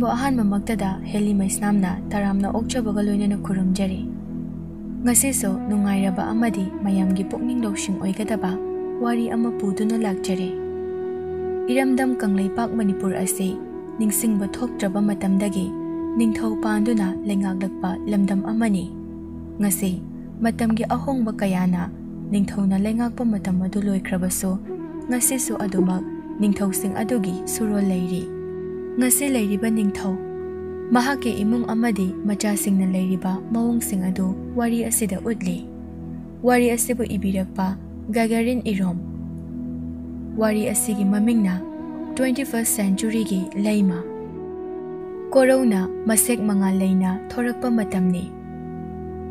Nangbo ahanba maktada heli maisnamna taramna okchabaga loinana khurumjari. Ngasiso nungairaba amadi mayamgi pukning lawsing oigadaba wari ama puduna lakjari. Iramdam Kanglaipak Manipur ase ningsingba thoktraba matamdagi ningthau panduna lengaglakpa lamdam amani. Ngasi matamgi ahongba kayana ningthauna lengakpa matam adu loikrabaso ngasiso adumak ningthausing adugi surol leiri. Ngasi leiriba ningthau mahake imung amadi machasingna leiriba mawungsing adu wari asida utli. Wari asibu ibirakpa Gagarin Irom. Wari asigi mamingna 21st century gi Laima. Corona masek mga layna thorakpa matamni.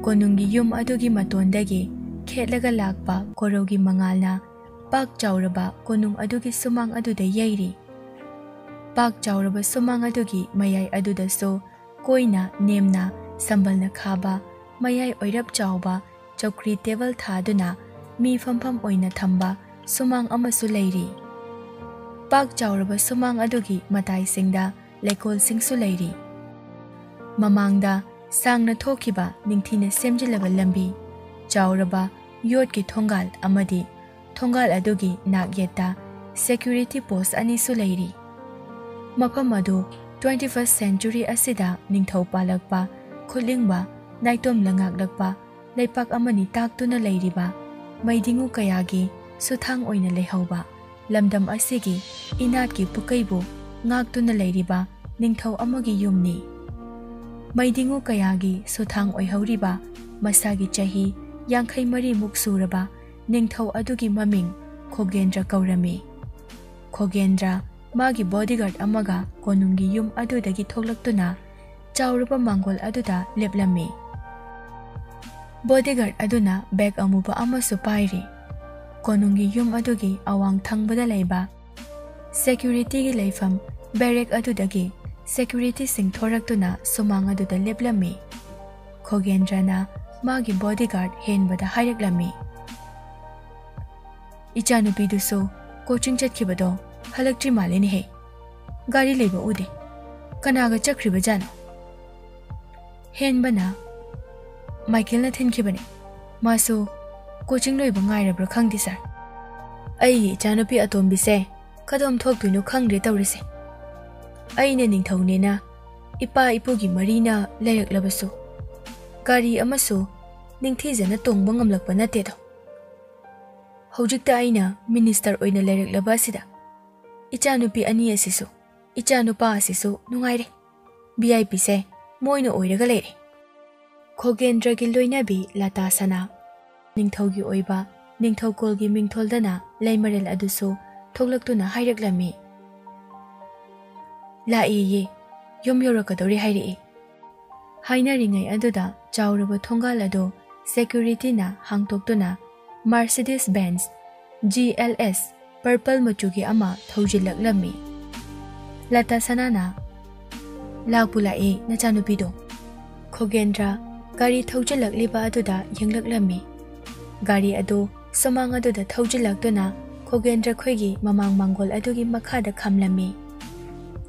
Konungi yum adugi matondagi khetlaga lakpa korogi mangalna pak chauraba konung adugi sumang aduda yairi. Pak chauraba sumang adugi mayay aduda so koina nemna sambalna khaba mayay oirap chauba chokri table thaduna mi famfam oina thamba sumang amasu leiri. Pak chauraba sumang adugi matai singda lekol singsu leiri. Mamangda sangna thokiba ningthina semjilaba lambi chauraba yotki thongal amadi thongal adugi nagyeta security post ani su leiri. Mafam adu 21st century asida ningthau palakpa khulingba naitom langaklakpa leipak amani taktuna leiriba maidingu kayagi suthang oina lehauba lamdam asigi inatki pukaibu ngaktuna leiriba ningthau amagi yumni. Maidingu kayagi suthang oihauriba masagi chahi yangkhai mari muk suraba ningthau adugi maming Khogendra kaurami. Khogendra magi bodyguard amaga konungi yum adudagi thoklaktuna chauraba mangol aduda leplami. Bodyguard aduna bag amuba amasu pairi. Konungi yum adugi awang thangbada leiba security gi leifam barrack adudagi security sing thoraktuna sumang aduda leplami. Khogendrana magi bodyguard henbada haireklami. Ichanupi duso coaching chatkibado halaktri maleni he. Gari leiba ude. Kanaga chakriba jana. Henbana Michael na thinkibani. Maso coaching loiba ngairabra khangdi sir. Ai ichanupi atombi se kadom thoktuino khangre tawrise. Aina ningthaunena ipa ipugi marina lairaklabasu gari amasu ningthijana tongba ngamlakpa natedo. Hojikta aina minister oina lairaklaba asida ichanupi ani asisu ichanupa asisu nungaire VIP se moina oiraga leire. Khogendra gi loinabi Lata Sana ningthaugi oiba ningthaukolgi mingtholdana laimarel adusu thoklaktuna hairaklami. Laiye yom yorakadori hairi. Hainaringai aduda chauraba thongal ado security na hangtoktuna Mercedes Benz GLS purple machugi ama thaujilaklami. Lata Sanana lakpulai nachanupido. Khogendra gari thaujilakleba aduda yenglaklami. Gari ado samang aduda thaujilaktuna Khogendra khoigi mamang mangol adugi makhada khamlami.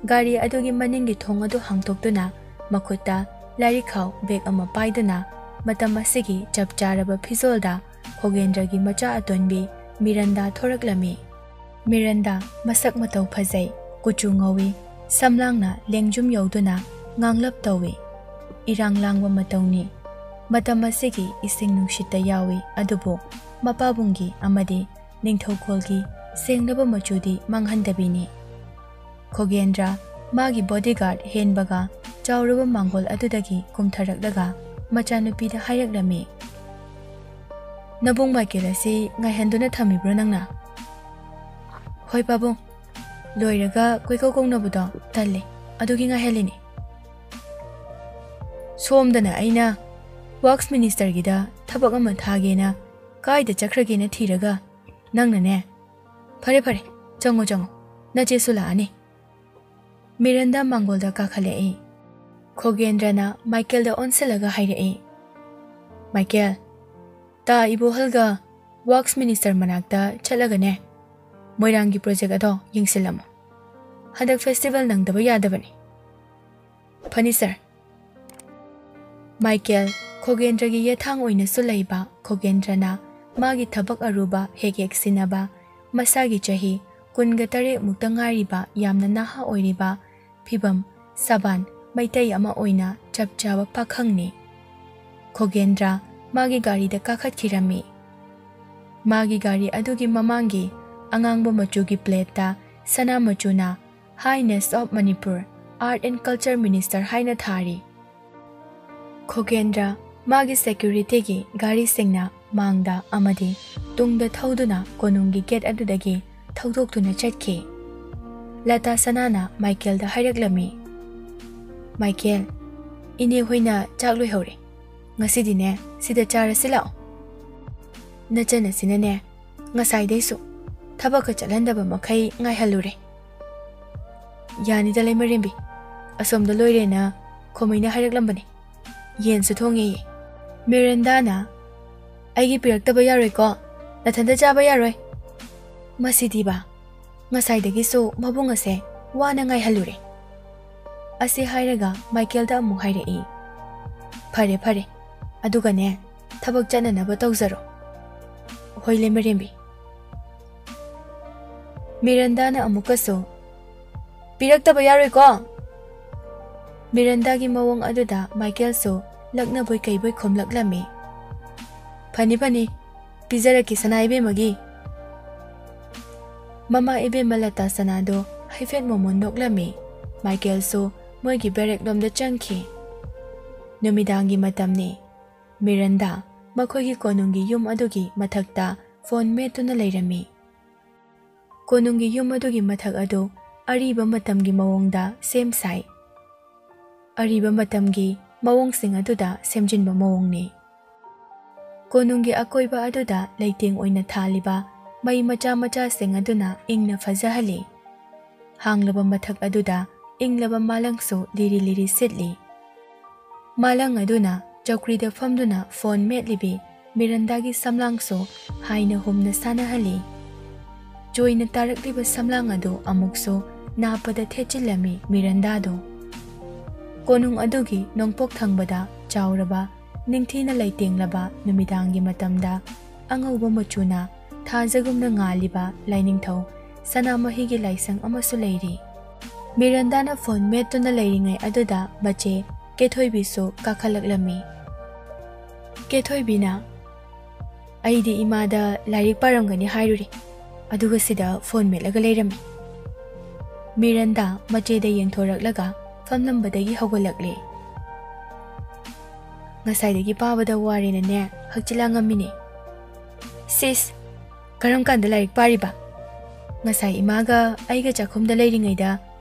Gari adugi maningi thong adu hangtoktuna makhutta larikhaw bag ama paiduna matam asigi chapcharaba phizolda Khogendra gi macha atonbi Miranda thoraklami. Miranda masak matau phajai kuchu ngawi samlangna lengjum yauduna nganglap tawi. Irang langwa matawni matam asigi ising nungshita yawi adubo mapabungi amadi ningthaukolgi senglaba machudi manghandabini. Khogendra magi bodyguard henbaga chauraba mangol adudagi kumtharaklaga machanupida haireklami. Nabung Michael asi ngaihanduna thamibro nangna. Hoi pabung loiraga koikau kongnabudo talle adugi ngaihalini. Somdana aina works minister gida thabak ama thagena kaida chakragena thiraga nangna ne phare phare chango chango nache sula ani. Miranda Mangolda kakhale. Khogendrana Michael da onselaga haire. Michael ta ibo halga works minister manakta chalagane moirangi project ado yingsilamo hadak festival nangdaba yadabani ꯐꯅꯤ sir. Michael ꯈꯣꯒꯦꯟꯗ꯭ꯔꯒꯤ ꯌꯦꯊꯥꯡ ꯑꯣꯏꯅꯁꯨ ꯂꯩꯕ ꯈꯣꯒꯦꯟꯗ꯭ꯔꯅ ꯃꯥꯒꯤ ꯊꯕꯛ ꯑꯔꯨꯕ ꯍꯦꯛ ꯍꯦꯛ ꯁꯤꯟꯅꯕ ꯃꯁꯥꯒꯤ ꯆꯍꯤ ꯲꯷ ꯃꯨꯛꯇ ꯉꯥꯏꯔꯤꯕ ꯌꯥꯝꯅ ꯅꯍꯥ ꯑꯣꯏꯔꯤꯕ ꯐꯤꯕꯝ ꯁꯕꯥꯟ ꯃꯩꯇꯩ ꯑꯃ ꯑꯣꯏꯅ ꯆꯞ ꯆꯥꯕ ꯄꯥꯈꯪꯅꯤ꯫ ꯈꯣꯒꯦꯟꯗ꯭ꯔ ꯃꯥꯒꯤ ꯒꯥꯔꯤꯗ ꯀꯥꯈꯠꯈꯤꯔꯝꯃꯤ꯫ ꯃꯥꯒꯤ ꯒꯥꯔꯤ ꯑꯗꯨꯒꯤ ꯃꯃꯥꯡꯒꯤ ꯑꯉꯥꯡꯕ ꯃꯆꯨꯒꯤ ꯄ꯭ꯂꯦꯠꯇ ꯁꯅꯥ ꯃꯆꯨꯅ highness of Manipur art and culture minister ꯍꯥꯏꯅ ꯊꯥꯔꯤ꯫ ꯈꯣꯒꯦꯟꯗ꯭ꯔ ꯃꯥꯒꯤ ꯁꯦꯀ꯭ꯌꯨꯔꯤꯇꯤꯒꯤ ꯒꯥꯔꯤꯁꯤꯡꯅ ꯃꯥꯡꯗ ꯑꯃꯗꯤ ꯇꯨꯡꯗ ꯊꯧꯗꯨꯅ ꯀꯣꯅꯨꯡꯒꯤ ꯒꯦꯠ ꯑꯗꯨꯗꯒꯤ ꯊꯧꯗꯣꯛꯇꯨꯅ ꯆꯠꯈꯤ꯫ ꯂꯇꯥ ꯁꯅꯥꯅ ꯃꯥꯏꯀꯦꯜꯗ ꯍꯥꯏꯔꯛꯂꯝꯃꯤ, ꯃꯥꯏꯀꯦꯜ, ꯏꯅꯦ ꯍꯣꯏꯅ ꯆꯥꯛ ꯂꯣꯏꯍꯧꯔꯦ꯫ ꯉꯁꯤꯗꯤꯅꯦ ꯁꯤꯗ ꯆꯥꯔꯁꯤ ꯂꯥꯛꯑꯣ꯫ ꯅꯆꯟꯅꯁꯤꯅꯅꯦ ꯉꯁꯥꯏꯗꯩꯁꯨ ꯊꯕꯛꯀ ꯆꯠꯍꯟꯗꯕ ꯃꯈꯩ ꯉꯥꯏꯍꯜꯂꯨꯔꯦ꯫ ꯌꯥꯅꯤꯗ ꯂꯩꯃꯔꯦꯝꯕꯤ, ꯑꯁꯣꯝꯗ ꯂꯣꯏꯔꯦꯅ ꯈꯣꯃꯩꯅ ꯍꯥꯏꯔꯛꯂꯝꯕꯅꯦ꯫ ꯌꯦꯟꯁꯨ ꯊꯣꯡꯉꯦꯌꯦ꯫ ꯃꯤꯔꯟꯗꯥꯅ ꯑꯩꯒꯤ ꯄꯤꯔꯛꯇꯕ ꯌꯥꯔꯣꯏꯀꯣ, ꯅꯊꯟꯗ ꯆꯥꯕ ꯌꯥꯔꯣꯏ꯫ ꯃꯁꯤꯗꯤꯕꯥ ꯉꯁꯥꯏꯗꯒꯤꯁꯨ ꯃꯕꯨꯡ ꯑꯁꯦ ꯋꯥꯅ ꯉꯥꯏꯍꯜꯂꯨꯔꯦ꯫ ꯑꯁꯤ ꯍꯥꯏꯔꯒ ꯃꯥꯏꯀꯦꯜꯗ ꯑꯃꯨꯛ ꯍꯥꯏꯔꯛꯏ, ꯐꯔꯦ ꯐꯔꯦ, ꯑꯗꯨꯒꯅꯦ ꯊꯕꯛ ꯆꯠꯅꯅꯕ ꯇꯧꯖꯔꯣ꯫ ꯍꯣꯏ ꯂꯩꯃꯔꯦꯝꯕꯤ꯫ ꯃꯤꯔꯟꯗꯥꯅ ꯑꯃꯨꯛꯀꯁꯨ ꯄꯤꯔꯛꯇꯕ ꯌꯥꯔꯣꯏꯀꯣ꯫ ꯃꯤꯔꯟꯗꯥꯒꯤ ꯃꯑꯣꯡ ꯑꯗꯨꯗ ꯃꯥꯏꯀꯦꯜꯁꯨ ꯂꯛꯅꯕꯣꯏ ꯀꯩꯕꯣꯏ ꯈꯨꯝꯂꯛꯂꯝꯃꯤ, ꯐꯅꯤ ꯐꯅꯤ, ꯄꯤꯖꯔꯛꯀꯤ ꯁꯅꯥ ꯏꯕꯦꯝꯃꯒꯤ꯫ ꯃꯃꯥ ꯏꯕꯦꯝꯃ ꯂꯇꯥ ꯁꯅꯥꯗꯣ ꯍꯥꯏꯐꯦꯠ ꯃꯣꯃꯣꯟ ꯅꯣꯛꯂꯝꯃꯤ꯫ ꯃꯥꯏꯀꯦꯜꯁꯨ ꯃꯣꯏꯒꯤ ꯕꯦꯔꯦꯛꯂꯣꯝꯗ ꯆꯪꯈꯤ꯫ ꯅꯨꯃꯤꯗꯥꯡꯒꯤ ꯃꯇꯝꯅꯤ꯫ ꯃꯤꯔꯟꯗꯥ ꯃꯈꯣꯏꯒꯤ ꯀꯣꯅꯨꯡꯒꯤ ꯌꯨꯝ ꯑꯗꯨꯒꯤ ꯃꯊꯛꯇ ꯐꯣꯟ ꯃꯦꯠꯇꯨꯅ ꯂꯩꯔꯝꯃꯤ꯫ ꯀꯣꯅꯨꯡꯒꯤ ꯌꯨꯝ ꯑꯗꯨꯒꯤ ꯃꯊꯛ ꯑꯗꯨ ꯑꯔꯤꯕ ꯃꯇꯝꯒꯤ ꯃꯑꯣꯡꯗ ꯁꯦꯝ ꯁꯥꯏ꯫ ꯑꯔꯤꯕ ꯃꯇꯝꯒꯤ ꯃꯑꯣꯡꯁꯤꯡ ꯑꯗꯨꯗ ꯁꯦꯝꯖꯤꯟꯕ ꯃꯑꯣꯡꯅꯤ꯫ ꯀꯣꯅꯨꯡꯒꯤ ꯑꯀꯣꯏꯕ ꯑꯗꯨꯗ ꯂꯩꯇꯦꯡ ꯑꯣꯏꯅ ꯊꯥꯜꯂꯤꯕ ꯃꯩ ꯃꯆꯥ ꯃꯆꯥꯁꯤꯡ ꯑꯗꯨꯅ ꯏꯪꯅ ꯐꯖꯍꯜꯂꯤ꯫ ꯍꯥꯡꯂꯕ ꯃꯊꯛ ꯑꯗꯨꯗ ꯏꯪꯂꯕ ꯃꯥꯂꯪꯁꯨ ꯂꯤꯔꯤ ꯂꯤꯔꯤ ꯁꯤꯠꯂꯤ꯫ ꯃꯥꯂꯪ ꯑꯗꯨꯅ ꯆꯧꯀ꯭ꯔꯤꯗ ꯐꯝꯗꯨꯅ ꯐꯣꯟ ꯃꯦꯠꯂꯤꯕꯤ ꯃꯤꯔꯟꯗꯥꯒꯤ ꯁꯝꯂꯥꯡꯁꯨ ꯍꯥꯏꯅ ꯍꯨꯝꯅ ꯁꯥꯟꯅꯍꯜꯂꯤ꯫ ꯆꯣꯏꯅ ꯇꯥꯔꯛꯂꯤꯕ ꯁꯝꯂꯥꯡ ꯑꯗꯨ ꯑꯃꯨꯛꯁꯨ ꯅꯥꯞꯄꯗ ꯊꯦꯠꯆꯤꯜꯂꯝꯃꯤ ꯃꯤꯔꯟꯗꯥꯗꯣ꯫ ꯀꯣꯅꯨꯡ ꯑꯗꯨꯒꯤ ꯅꯣꯡꯄꯣꯛ ꯊꯪꯕꯗ ꯆꯥꯎꯔꯕ ꯅꯤꯡꯊꯤꯅ ꯂꯩꯇꯦꯡꯂꯕ ꯅꯨꯃꯤꯗꯥꯡꯒꯤ ꯃꯇꯝꯗ ꯑꯉꯧꯕ ꯃꯆꯨꯅ ꯊꯥꯖꯒꯨꯝꯅ ꯉꯥꯜꯂꯤꯕ ꯂꯥꯏꯅꯤꯡꯊꯧ ꯁꯅꯥꯃꯍꯤꯒꯤ ꯂꯥꯏꯁꯪ ꯑꯃꯁꯨ ꯂꯩꯔꯤ꯫ ꯃꯤꯔꯟꯗꯥꯅ ꯐꯣꯟ ꯃꯦꯠꯇꯨꯅ ꯂꯩꯔꯤꯉꯩ ꯑꯗꯨꯗ ꯃꯆꯦ ꯀꯦꯊꯣꯏꯕꯤꯁꯨ ꯀꯥꯈꯠꯂꯛꯂꯝꯃꯤ꯫ ꯀꯦꯊꯣꯏꯕꯤꯅ ꯑꯩꯗꯤ ꯏꯃꯥꯗ ꯂꯥꯏꯔꯤꯛ ꯄꯥꯔꯝꯒꯅꯤ ꯍꯥꯏꯔꯨꯔꯦ, ꯑꯗꯨꯒ ꯁꯤꯗ ꯐꯣꯟ ꯃꯦꯠꯂꯒ ꯂꯩꯔꯝꯃꯤ꯫ ꯃꯤꯔꯟꯗꯥ ꯃꯆꯦꯗ ꯌꯦꯡꯊꯣꯔꯛꯂꯒ ꯐꯝꯂꯝꯕꯗꯒꯤ ꯍꯧꯒꯠꯂꯛꯂꯦ꯫ ꯉꯁꯥꯏꯗꯒꯤ ꯄꯥꯕꯗ ꯋꯥꯔꯦꯅꯅꯦ ꯍꯛꯆꯤꯜꯂꯥꯡꯉꯝꯃꯤꯅꯦ꯫ ꯁꯤꯁ, ꯀꯔꯝ ꯀꯥꯟꯗ ꯂꯥꯏꯔꯤꯛ ꯄꯥꯔꯤꯕ? ꯉꯁꯥꯏ ꯏꯃꯥꯒ ꯑꯩꯒ ꯆꯥꯛꯈꯨꯝꯗ ꯂꯩꯔꯤꯉꯩꯗ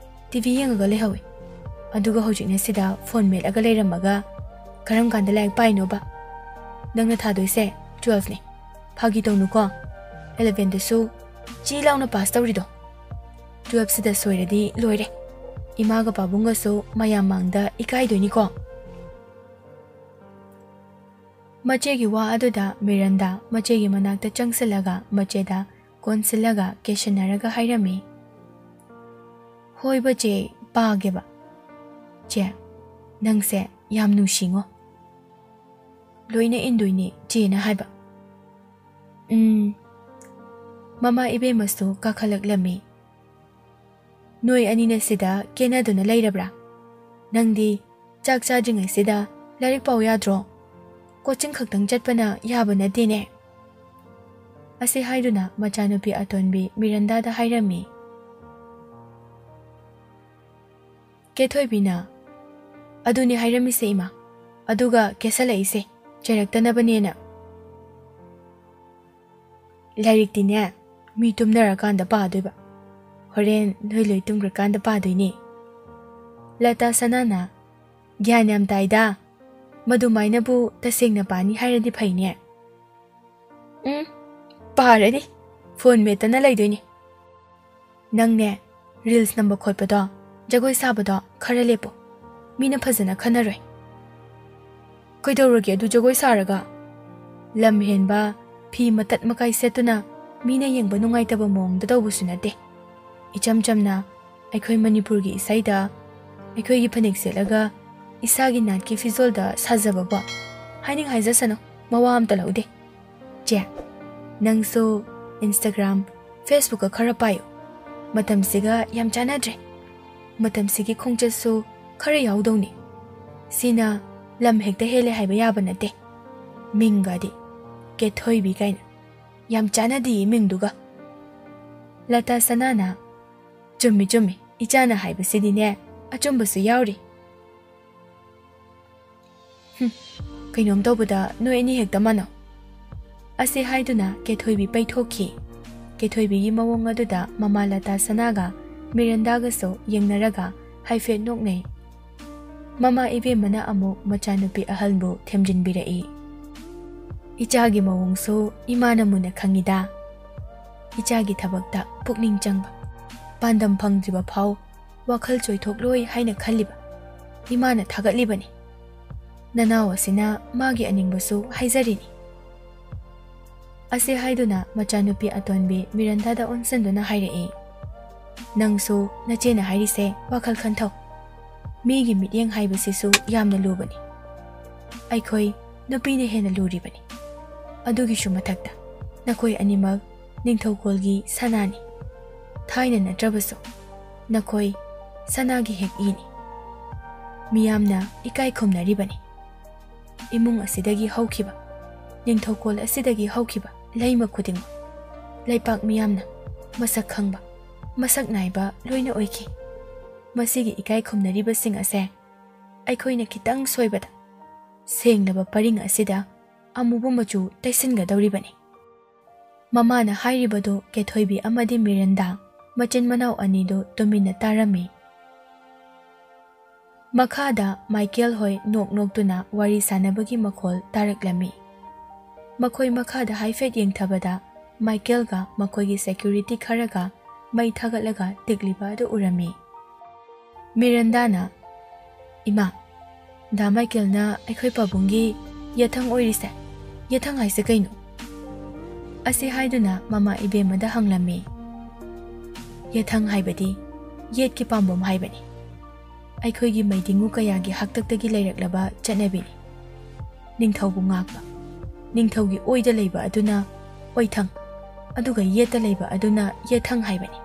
ꯇꯤꯚꯤ ꯌꯦꯡꯉꯒ ꯂꯩꯍꯧꯏ, ꯑꯗꯨꯒ ꯍꯧꯖꯤꯛꯅ ꯁꯤꯗ ꯐꯣꯟ ꯃꯦꯠꯂꯒ ꯂꯩꯔꯝꯃꯒ ꯀꯔꯝ ꯀꯥꯟꯗ ꯂꯥꯏꯔꯤꯛ ꯄꯥꯏꯅꯣꯕ? ꯅꯪꯅ ꯊꯥꯗꯣꯏꯁꯦ 12ꯅꯤ, ꯐꯥꯒꯤ ꯇꯧꯅꯨꯀꯣ꯫ 11ꯗꯁꯨ ꯆꯤ ꯂꯥꯎꯅ ꯄꯥꯁ ꯇꯧꯔꯤꯗꯣ꯫ 12ꯁꯤꯗ ꯁꯣꯏꯔꯗꯤ ꯂꯣꯏꯔꯦ, ꯏꯃꯥꯒ ꯄꯥꯕꯨꯡꯒꯁꯨ ꯃꯌꯥꯝ ꯃꯥꯡꯗ ꯏꯀꯥꯏꯗꯣꯏꯅꯤꯀꯣ꯫ ꯃꯆꯦꯒꯤ ꯋꯥ ꯑꯗꯨꯗ ꯃꯤꯔꯟꯗꯥ ꯃꯆꯦꯒꯤ ꯃꯅꯥꯛꯇ ꯆꯪꯁꯤꯜꯂꯒ ꯃꯆꯦꯗ ꯀꯣꯟꯁꯤꯜꯂꯒ ꯀꯦꯁꯟꯅꯔꯒ ꯍꯥꯏꯔꯝꯃꯤ, ꯍꯣꯏ ꯕꯆꯦ, ꯄꯥꯒꯦꯕ꯫ ꯆꯦ, ꯅꯪꯁꯦ ꯌꯥꯝ ꯅꯨꯡꯁꯤꯉꯣ꯫ ꯂꯣꯏꯅ ꯏꯟꯗꯣꯏꯅꯤ ꯆꯦꯅ ꯍꯥꯏꯕ꯫ ꯃꯃꯥ ꯏꯕꯦꯝꯃꯁꯨ ꯀꯥꯈꯠꯂꯛꯂꯝꯃꯤ꯫ ꯅꯣꯏ ꯑꯅꯤꯅ ꯁꯤꯗ ꯀꯦꯅꯗꯨꯅ ꯂꯩꯔꯕ꯭ꯔꯥ? ꯅꯪꯗꯤ ꯆꯥꯛ ꯆꯥꯗ꯭ꯔꯤꯉꯩꯁꯤꯗ ꯂꯥꯏꯔꯤꯛ ꯄꯥꯎ ꯌꯥꯗ꯭ꯔꯣ? ꯀꯣꯆꯤꯡ ꯈꯛꯇꯪ ꯆꯠꯄꯅ ꯌꯥꯕ ꯅꯠꯇꯦꯅꯦ꯫ ꯑꯁꯤ ꯍꯥꯏꯗꯨꯅ ꯃꯆꯥꯅꯨꯄꯤ ꯑꯇꯣꯟꯕꯤ ꯃꯤꯔꯟꯗꯥꯗ ꯍꯥꯏꯔꯝꯃꯤ꯫ ꯀꯦꯊꯣꯏꯕꯤꯅ ꯑꯗꯨꯅꯤ ꯍꯥꯏꯔꯝꯃꯤꯁꯦ ꯏꯃꯥ, ꯑꯗꯨꯒ ꯀꯦꯁꯜꯂꯛꯏꯁꯦ ꯆꯩꯔꯛꯇꯅꯕꯅꯦꯅ꯫ ꯂꯥꯏꯔꯤꯛꯇꯤꯅꯦ ꯃꯤ ꯇꯨꯝꯅꯔꯀꯥꯟꯗ ꯄꯥꯗꯣꯏꯕ, ꯍꯣꯔꯦꯟ ꯅꯣꯏ ꯂꯣꯏ ꯇꯨꯝꯈ꯭ꯔꯀꯥꯟꯗ ꯄꯥꯗꯣꯏꯅꯤ꯫ ꯂꯇꯥ ꯁꯅꯥꯅ ꯒ꯭ꯌꯥꯟ ꯌꯥꯝ ꯇꯥꯏꯗ, ꯃꯗꯨꯃꯥꯏꯅꯕꯨ ꯇꯁꯦꯡꯅ ꯄꯥꯅꯤ ꯍꯥꯏꯔꯗꯤ ꯐꯩꯅꯦ꯫ ꯄꯥꯔꯅꯤ, ꯐꯣꯟ ꯃꯦꯠꯇꯅ ꯂꯩꯗꯣꯏꯅꯤ꯫ ꯅꯪꯅꯦ ꯔꯤꯜꯁ ꯅꯝꯕ ꯈꯣꯠꯄꯗꯣ, ꯖꯒꯣꯏ ꯁꯥꯕꯗꯣ ꯈꯔ ꯂꯦꯞꯄꯨ, ꯃꯤꯅ ꯐꯖꯅ ꯈꯟꯅꯔꯣꯏ꯫ ꯀꯩꯗꯧꯔꯒꯦ ꯑꯗꯨ ꯖꯒꯣꯏ ꯁꯥꯔꯒ? ꯂꯝ ꯍꯦꯟꯕ ꯐꯤ ꯃꯇꯠ ꯃꯀꯥꯏ ꯁꯦꯠꯇꯨꯅ ꯃꯤꯅ ꯌꯦꯡꯕ ꯅꯨꯡꯉꯥꯏꯇꯕ ꯃꯑꯣꯡꯗ ꯇꯧꯕꯁꯨ ꯅꯠꯇꯦ꯫ ꯏꯆꯝ ꯆꯝꯅ ꯑꯩꯈꯣꯏ ꯃꯅꯤꯄꯨꯔꯒꯤ ꯏꯁꯩꯗ ꯑꯩꯈꯣꯏꯒꯤ ꯐꯅꯦꯛ ꯁꯦꯠꯂꯒ ꯏꯁꯥꯒꯤ ꯅꯥꯠꯀꯤ ꯐꯤꯖꯣꯜꯗ ꯁꯥꯖꯕꯕꯣ ꯍꯥꯏꯅꯤꯡ ꯍꯥꯏꯖꯁꯅꯨ ꯃꯋꯥ ꯑꯝꯇ ꯂꯧꯗꯦ ꯆꯦ ꯅꯪꯁꯨ ꯏꯟꯁꯇꯥꯒ꯭ꯔꯥꯝ ꯐꯦꯁꯕꯨꯛꯀ ꯈꯔ ꯄꯥꯏꯌꯨ ꯃꯇꯝꯁꯤꯒ ꯌꯥꯝ ꯆꯥꯟꯅꯗ꯭ꯔꯦ ꯃꯇꯝꯁꯤꯒꯤ ꯈꯣꯡꯆꯠꯁꯨ ꯈꯔ ꯌꯥꯎꯗꯧꯅꯤ ꯁꯤꯅ ꯂꯝ ꯍꯦꯛꯇ ꯍꯦꯜꯂꯦ ꯍꯥꯏꯕ ꯌꯥꯕ ꯅꯠꯇꯦ ꯃꯤꯡꯒꯗꯤ ꯀꯦꯊꯣꯏꯕꯤ ꯀꯥꯏꯅ ꯌꯥꯝ ꯆꯥꯟꯅꯗꯤꯌꯦ ꯃꯤꯡꯗꯨꯒ ꯂꯇꯥ ꯁꯅꯥꯅ ꯆꯨꯝꯃꯤ ꯆꯨꯝꯃꯤ ꯏꯆꯥꯅ ꯍꯥꯏꯕꯁꯤꯗꯤꯅꯦ ꯑꯆꯨꯝꯕꯁꯨ ꯌꯥꯎꯔꯤ ꯀꯩꯅꯣꯝ ꯇꯧꯕꯗ ꯅꯣꯏ ꯑꯅꯤ ꯍꯦꯛꯇ ꯃꯥꯟꯅꯧ ꯑꯁꯤ ꯍꯥꯏꯗꯨꯅ ꯀꯦꯊꯣꯏꯕꯤ ꯄꯩꯊꯣꯛꯈꯤ ꯀꯦꯊꯣꯏꯕꯤꯒꯤ ꯃꯑꯣꯡ ꯑꯗꯨꯗ ꯃꯃꯥ ꯂꯇꯥ ꯁꯅꯥꯒ ꯃꯤꯔꯟꯗꯥꯒꯁꯨ ꯌꯦꯡꯅꯔꯒ ꯍꯥꯏꯐꯦꯠ ꯅꯣꯛꯅꯩ ꯃꯃꯥ ꯏꯕꯦꯝꯃꯅ ꯑꯃꯨꯛ ꯃꯆꯥꯅꯨꯄꯤ ꯑꯍꯜꯕꯨ ꯊꯦꯝꯖꯤꯟꯕꯤꯔꯛꯏ ꯏꯆꯥꯒꯤ ꯃꯑꯣꯡꯁꯨ ꯏꯃꯥꯅ ꯃꯨꯟꯅ ꯈꯪꯉꯤꯗ ꯏꯆꯥꯒꯤ ꯊꯕꯛꯇ ꯄꯨꯛꯅꯤꯡ ꯆꯪꯕ ꯄꯥꯟꯗꯝ ꯐꯪꯗ꯭ꯔꯤꯕ ꯐꯥꯎ ꯋꯥꯈꯜ ꯆꯣꯏꯊꯣꯛꯂꯣꯏ ꯍꯥꯏꯅ ꯈꯜꯂꯤꯕ ꯏꯃꯥꯅ ꯊꯥꯒꯠꯂꯤꯕꯅꯤ ꯅꯅꯥꯎ ꯑꯁꯤꯅ ꯃꯥꯒꯤ ꯑꯅꯤꯡꯕꯁꯨ ꯍꯥꯏꯖꯔꯤꯅꯤ ꯑꯁꯤ ꯍꯥꯏꯗꯨꯅ ꯃꯆꯥꯅꯨꯄꯤ ꯑꯇꯣꯟꯕꯤ ꯃꯤꯔꯟꯗꯥꯗ ꯑꯣꯟꯁꯤꯟꯗꯨꯅ ꯍꯥꯏꯔꯛꯏ ꯅꯪꯁꯨ ꯅꯆꯦꯅ ꯍꯥꯏꯔꯤꯁꯦ ꯋꯥꯈꯜ ꯈꯟꯊꯧ ꯃꯤꯒꯤ ꯃꯤꯠꯌꯦꯡ ꯍꯥꯏꯕꯁꯤꯁꯨ ꯌꯥꯝꯅ ꯂꯨꯕꯅꯤ ꯑꯩꯈꯣꯏ ꯅꯨꯄꯤꯅ ꯍꯦꯟꯅ ꯂꯨꯔꯤꯕꯅꯤ ꯑꯗꯨꯒꯤꯁꯨ ꯃꯊꯛꯇ ꯅꯈꯣꯏ ꯑꯅꯤꯃꯛ ꯅꯤꯡꯊꯧꯀꯣꯜꯒꯤ ꯁꯅꯥꯅꯤ ꯊꯥꯏꯅ ꯅꯠꯇ꯭ꯔꯕꯁꯨ ꯅꯈꯣꯏ ꯁꯅꯥꯒꯤ ꯍꯦꯛ ꯏꯅꯤ ꯃꯤꯌꯥꯝꯅ ꯏꯀꯥꯏ ꯈꯨꯝꯅꯔꯤꯕꯅꯤ ꯏꯃꯨꯡ ꯑꯁꯤꯗꯒꯤ ꯍꯧꯈꯤꯕ ꯅꯤꯡꯊꯧꯀꯣꯜ ꯑꯁꯤꯗꯒꯤ ꯍꯧꯈꯤꯕ ꯂꯩꯃ ꯈꯨꯗꯤꯡꯃꯛ ꯂꯩꯄꯥꯛ ꯃꯤꯌꯥꯝꯅ ꯃꯁꯛ ꯈꯪꯕ ꯃꯁꯛ ꯅꯥꯏꯕ ꯂꯣꯏꯅ ꯑꯣꯏꯈꯤ ꯃꯁꯤꯒꯤ ꯏꯀꯥꯏ ꯈꯨꯝꯅꯔꯤꯕꯁꯤꯡ ꯑꯁꯦ ꯑꯩꯈꯣꯏꯅ ꯈꯤꯇꯪ ꯁꯣꯏꯕꯗ ꯁꯦꯡꯂꯕ ꯄꯔꯤꯡ ꯑꯁꯤꯗ ꯑꯃꯨꯕ ꯃꯆꯨ ꯇꯩꯁꯤꯟꯒꯗꯧꯔꯤꯕꯅꯤ ꯃꯃꯥꯅ ꯍꯥꯏꯔꯤꯕꯗꯨ ꯀꯦꯊꯣꯏꯕꯤ ꯑꯃꯗꯤ ꯃꯤꯔꯟꯗꯥ ꯃꯆꯤꯟ ꯃꯅꯥꯎ ꯑꯅꯤꯗꯨ ꯇꯨꯃꯤꯟꯅ ꯇꯥꯔꯝꯃꯤ ꯃꯈꯥꯗ ꯃꯥꯏꯀꯦꯜ ꯍꯣꯏ ꯅꯣꯛ ꯅꯣꯛꯇꯨꯅ ꯋꯥꯔꯤ ꯁꯥꯟꯅꯕꯒꯤ ꯃꯈꯣꯜ ꯇꯥꯔꯛꯂꯝꯃꯤ ꯃꯈꯣꯏ ꯃꯈꯥꯗ ꯍꯥꯏꯐꯦꯠ ꯌꯦꯡꯊꯕꯗ ꯃꯥꯏꯀꯦꯜꯒ ꯃꯈꯣꯏꯒꯤ ꯁꯦꯀ꯭ꯌꯨꯔꯤꯇꯤ ꯈꯔꯒ ꯃꯩ ꯊꯥꯒꯠꯂꯒ ꯇꯤꯛꯂꯤꯕ ꯑꯗꯨ ꯎꯔꯝꯃꯤ ꯃꯤꯔꯟꯗꯥꯅ ꯏꯃꯥ ꯗꯥ ꯃꯥꯏꯀꯦꯜꯅ ꯑꯩꯈꯣꯏ ꯄꯥꯕꯨꯡꯒꯤ ꯌꯦꯊꯪ ꯑꯣꯏꯔꯤꯁꯦ ꯌꯦꯊꯪ ꯍꯥꯏꯁꯦ ꯀꯩꯅꯣ ꯑꯁꯤ ꯍꯥꯏꯗꯨꯅ ꯃꯃꯥ ꯏꯕꯦꯝꯃꯗ ꯍꯪꯂꯝꯃꯤ ꯌꯦꯊꯪ ꯍꯥꯏꯕꯗꯤ ꯌꯦꯠꯀꯤ ꯄꯥꯝꯕꯣꯝ ꯍꯥꯏꯕꯅꯤ ꯑꯩꯈꯣꯏꯒꯤ ꯃꯩꯗꯤꯡꯉꯨ ꯀꯌꯥꯒꯤ ꯍꯥꯛꯇꯛꯇꯒꯤ ꯂꯩꯔꯛꯂꯕ ꯆꯠꯅꯕꯤꯅꯤ ꯅꯤꯡꯊꯧꯕꯨ ꯉꯥꯛꯄ ꯅꯤꯡꯊꯧꯒꯤ ꯑꯣꯏꯗ ꯂꯩꯕ ꯑꯗꯨꯅ ꯑꯣꯏꯊꯪ ꯑꯗꯨꯒ ꯌꯦꯠꯇ ꯂꯩꯕ ꯑꯗꯨꯅ ꯌꯦꯊꯪ ꯍꯥꯏꯕꯅꯤ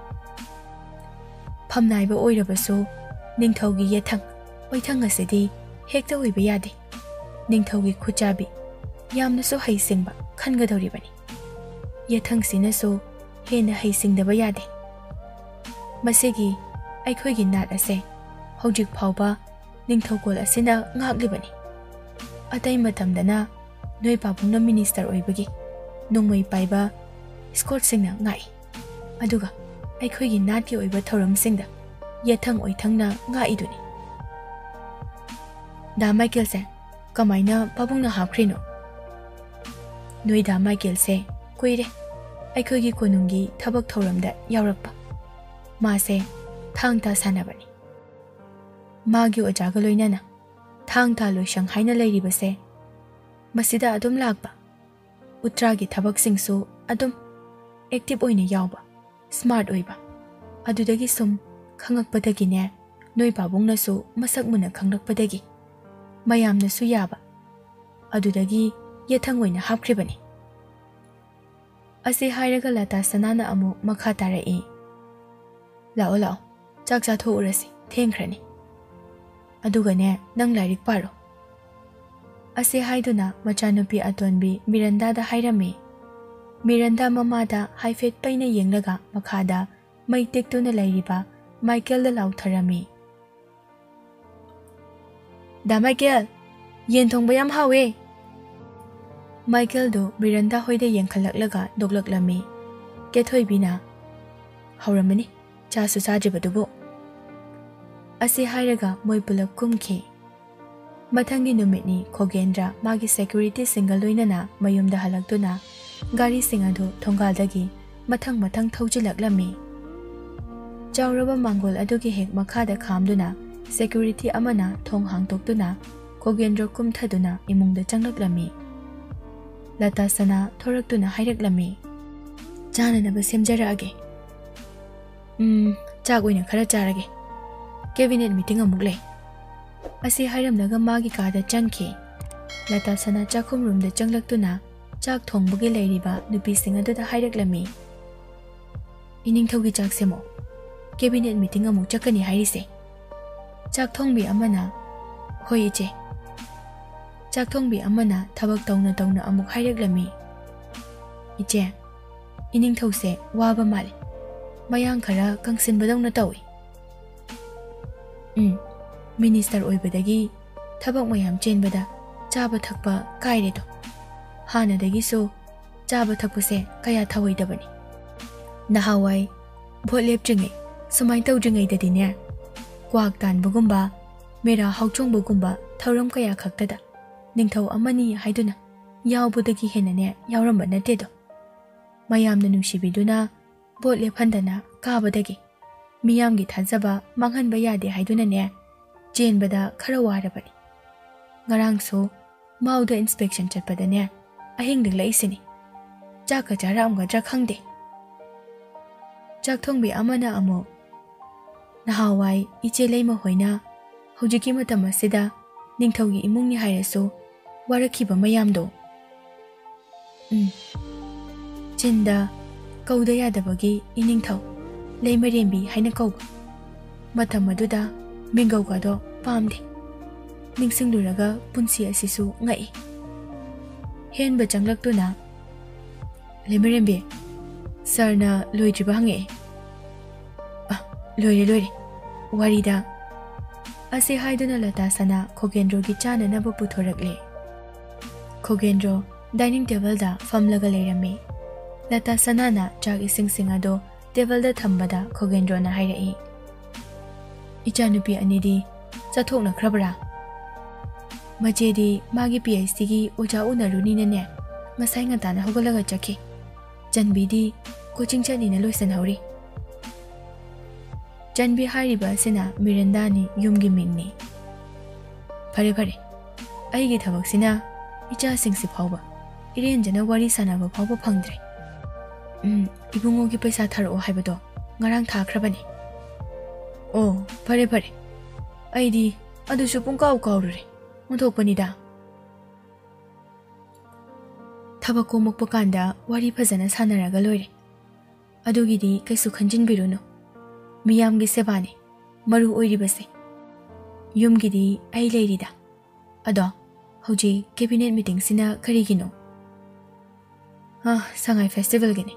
ꯐꯝꯅꯥꯏꯕ ꯑꯣꯏꯔꯕꯁꯨ ꯅꯤꯡꯊꯧꯒꯤ ꯌꯦꯊꯪ ꯑꯣꯏꯊꯪ ꯑꯁꯤꯗꯤ ꯍꯦꯛꯇ ꯑꯣꯏꯕ ꯌꯥꯗꯦ ꯅꯤꯡꯊꯧꯒꯤ ꯈꯨꯠꯆꯥꯕꯤ ꯌꯥꯝꯅꯁꯨ ꯍꯩꯁꯤꯡꯕ ꯈꯟꯒꯗꯧꯔꯤꯕꯅꯤ ꯌꯦꯊꯪꯁꯤꯅꯁꯨ ꯍꯦꯟꯅ ꯍꯩꯁꯤꯡꯗꯕ ꯌꯥꯗꯦ ꯃꯁꯤꯒꯤ ꯑꯩꯈꯣꯏꯒꯤ ꯅꯥꯠ ꯑꯁꯦ ꯍꯧꯖꯤꯛ ꯐꯥꯎꯕ ꯅꯤꯡꯊꯧꯀꯣꯜ ꯑꯁꯤꯅ ꯉꯥꯛꯂꯤꯕꯅꯤ ꯑꯇꯩ ꯃꯇꯝꯗꯅ ꯅꯣꯏ ꯄꯥꯕꯨꯡꯅ ꯃꯤꯅꯤꯁꯇꯔ ꯑꯣꯏꯕꯒꯤ ꯅꯣꯡꯃꯩ ꯄꯥꯏꯕ ꯁ꯭ꯀꯣꯠꯁꯤꯡꯅ ꯉꯥꯛꯏ ꯑꯗꯨꯒ ꯑꯩꯈꯣꯏꯒꯤ ꯅꯥꯠꯀꯤ ꯑꯣꯏꯕ ꯊꯧꯔꯝꯁꯤꯡꯗ ꯌꯦꯊꯪ ꯑꯣꯏꯊꯪꯅ ꯉꯥꯛꯏꯗꯨꯅꯤ ꯗꯥ ꯃꯥꯏꯀꯦꯜꯁꯦ ꯀꯃꯥꯏꯅ ꯄꯥꯕꯨꯡꯅ ꯍꯥꯞꯈ꯭ꯔꯤꯅꯣ ꯅꯣꯏ ꯗꯥ ꯃꯥꯏꯀꯦꯜꯁꯦ ꯀꯨꯏꯔꯦ ꯑꯩꯈꯣꯏꯒꯤ ꯀꯣꯅꯨꯡꯒꯤ ꯊꯕꯛ ꯊꯧꯔꯝꯗ ꯌꯥꯎꯔꯛꯄ ꯃꯥꯁꯦ ꯊꯥꯡ ꯇꯥ ꯁꯥꯟꯅꯕꯅꯤ ꯃꯥꯒꯤ ꯑꯣꯖꯥꯒ ꯂꯣꯏꯅꯅ ꯊꯥꯡ ꯇꯥ ꯂꯣꯏꯁꯪ ꯍꯥꯏꯅ ꯂꯩꯔꯤꯕꯁꯦ ꯃꯁꯤꯗ ꯑꯗꯨꯝ ꯂꯥꯛꯄ ꯎꯇ꯭ꯔꯥꯒꯤ ꯊꯕꯛꯁꯤꯡꯁꯨ ꯑꯗꯨꯝ ꯑꯦꯛꯇꯤꯚ ꯑꯣꯏꯅ ꯌꯥꯎꯕ ꯁ꯭ꯃꯥꯔꯠ ꯑꯣꯏꯕ ꯑꯗꯨꯗꯒꯤ ꯁꯨꯝ ꯈꯪꯉꯛꯄꯗꯒꯤꯅꯦ ꯅꯣꯏ ꯄꯥꯕꯨꯡꯅꯁꯨ ꯃꯁꯛ ꯃꯨꯟꯅ ꯈꯪꯂꯛꯄꯗꯒꯤ ꯃꯌꯥꯝꯅꯁꯨ ꯌꯥꯕ ꯑꯗꯨꯗꯒꯤ ꯌꯦꯊꯪ ꯑꯣꯏꯅ ꯍꯥꯞꯈ꯭ꯔꯤꯕꯅꯤ ꯑꯁꯤ ꯍꯥꯏꯔꯒ ꯂꯇꯥ ꯁꯅꯥꯅ ꯑꯃꯨꯛ ꯃꯈꯥ ꯇꯥꯔꯛꯏ ꯂꯥꯛꯑꯣ ꯂꯥꯛꯑꯣ ꯆꯥꯛ ꯆꯥꯊꯣꯛꯎꯔꯁꯤ ꯊꯦꯡꯈ꯭ꯔꯅꯤ ꯑꯗꯨꯒꯅꯦ ꯅꯪ ꯂꯥꯏꯔꯤꯛ ꯄꯥꯔꯣ ꯑꯁꯤ ꯍꯥꯏꯗꯨꯅ ꯃꯆꯥꯅꯨꯄꯤ ꯑꯇꯣꯟꯕꯤ ꯃꯤꯔꯟꯗꯥꯗ ꯍꯥꯏꯔꯝꯃꯤ ꯃꯤꯔꯟꯗꯥ ꯃꯃꯥꯗ ꯍꯥꯏꯐꯦꯠ ꯄꯩꯅ ꯌꯦꯡꯂꯒ ꯃꯈꯥꯗ ꯃꯩ ꯇꯦꯛꯇꯨꯅ ꯂꯩꯔꯤꯕ ꯃꯥꯏꯀꯦꯜꯗ ꯂꯥꯎꯊꯔꯝꯃꯤ ꯗꯥ ꯃꯥꯏꯀꯦꯜ ꯌꯦꯟ ꯊꯣꯡꯕ ꯌꯥꯝ ꯍꯥꯎꯋꯦ ꯃꯥꯏꯀꯦꯜꯗꯨ ꯃꯤꯔꯟꯗꯥ ꯍꯣꯏꯗ ꯌꯦꯡꯈꯠꯂꯛꯂꯒ ꯅꯣꯛꯂꯛꯂꯝꯃꯤ ꯀꯦꯊꯣꯏꯕꯤꯅ ꯍꯧꯔꯝꯃꯅꯤ ꯆꯥꯁꯨ ꯆꯥꯗ꯭ꯔꯤꯕꯗꯨꯕꯨ ꯑꯁꯤ ꯍꯥꯏꯔꯒ ꯃꯣꯏ ꯄꯨꯂꯞ ꯀꯨꯝꯈꯤ ꯃꯊꯪꯒꯤ ꯅꯨꯃꯤꯠꯅꯤ ꯈꯣꯒꯦꯟꯗ꯭ꯔ ꯃꯥꯒꯤ ꯁꯦꯀ꯭ꯌꯨꯔꯤꯇꯤꯁꯤꯡꯒ ꯂꯣꯏꯅꯅ ꯃꯌꯨꯝꯗ ꯍꯜꯂꯛꯇꯨꯅ ꯒꯥꯔꯤꯁꯤꯡ ꯑꯗꯨ ꯊꯣꯡꯒꯥꯜꯗꯒꯤ ꯃꯊꯪ ꯃꯊꯪ ꯊꯧꯖꯤꯜꯂꯛꯂꯝꯃꯤ ꯆꯥꯎꯔꯕ ꯃꯥꯡꯒꯣꯜ ꯑꯗꯨꯒꯤ ꯍꯦꯛ ꯃꯈꯥꯗ ꯈꯥꯝꯗꯨꯅ ꯁꯦꯀ꯭ꯌꯨꯔꯤꯇꯤ ꯑꯃꯅ ꯊꯣꯡ ꯍꯥꯡꯇꯣꯛꯇꯨꯅ ꯈꯣꯒꯦꯟꯗ꯭ꯔ ꯀꯨꯝꯊꯗꯨꯅ ꯏꯃꯨꯡꯗ ꯆꯪꯂꯛꯂꯝꯃꯤ ꯂꯇꯥ ꯁꯅꯥ ꯊꯣꯔꯛꯇꯨꯅ ꯍꯥꯏꯔꯛꯂꯝꯃꯤ ꯆꯥꯅꯅꯕ ꯁꯦꯝꯖꯔꯛꯑꯒꯦ ꯆꯥꯛ ꯑꯣꯏꯅ ꯈꯔ ꯆꯥꯔꯒꯦ cabinet meeting amuk lay. Asi hairamnaga magi kada changki. Lata Sana chakhum room da changlaktuna chak thongbagi leiriba nupising aduda hairaklami. Ining thogi chak semo. Cabinet meeting amuk chakani hairise. Chak thongbi amana hoi iche. Chak thongbi amana thabak tawna amuk hairaklami. Iche ining those waba mali. Mayang khara kangsin badawna tawi. Minister oibadagi thabak mayam chenbada chaba thakpa kairedo. Hana dagi so chaba thakpase kaya thawaidabani. Nahawai bhot lepjingai sumai tawjingai dadine kwak tanbagumba mera hauchongbagumba thauram kaya khaktada ningthau amani haiduna yawbudagi henane yawramba natedo. Mayamna nungsibiduna bhot lephandana kabadagi miyamgi thajaba manghanba yade haiduna ne chenbada khara warabani. Ngarang so mauda inspection chatpadane ahingdik laisini. Chaka charamga jakhangde. Chak thongbi amana amo nahawai iche leima hoina hojiki matam asida ningthaugi imungni hairaso warakhiba mayamdo. Chinda kauda yadabagi iningthau leimarembi haina kauba. Matam aduda mingawgado pamde. Ningsingluraga punsi asisu ngai. Henba changlaktuna leimarembi sarna loijiba hange. Loire warida ase haiduna Lata Sana Khogendro gi chana naba puthorakle. Khogendro dining table da famlaga leirami. Lata Sana na chak ising singado table da thambada Khogendro na hairai. Ichanupi anidi chathokna khrabra. Majedi magi PhD gi oja unaruni ne ngasai ngatana hogalaga chakhi. Janbidi coaching chani na loisan hauri. Janbi hariba sina Miranda ni yumgi mingni. Pare aigi thabak sina icha singsi phawba iren jana wari sanaba phawba phangdre. Ibungo gi paisa tharo haibado ngarang thakrabani. Oh pare aidi adusu pungkaw kawrure muthokpanida. Thabako mokpakanda wari phajana sanaraga loire. Adugidi kaisu khanjinbiruno. Miyamgi sebani maru oiribase. Yumgidi ai leirida. Ado hoji cabinet meeting sina karigino. Sangai festival gini.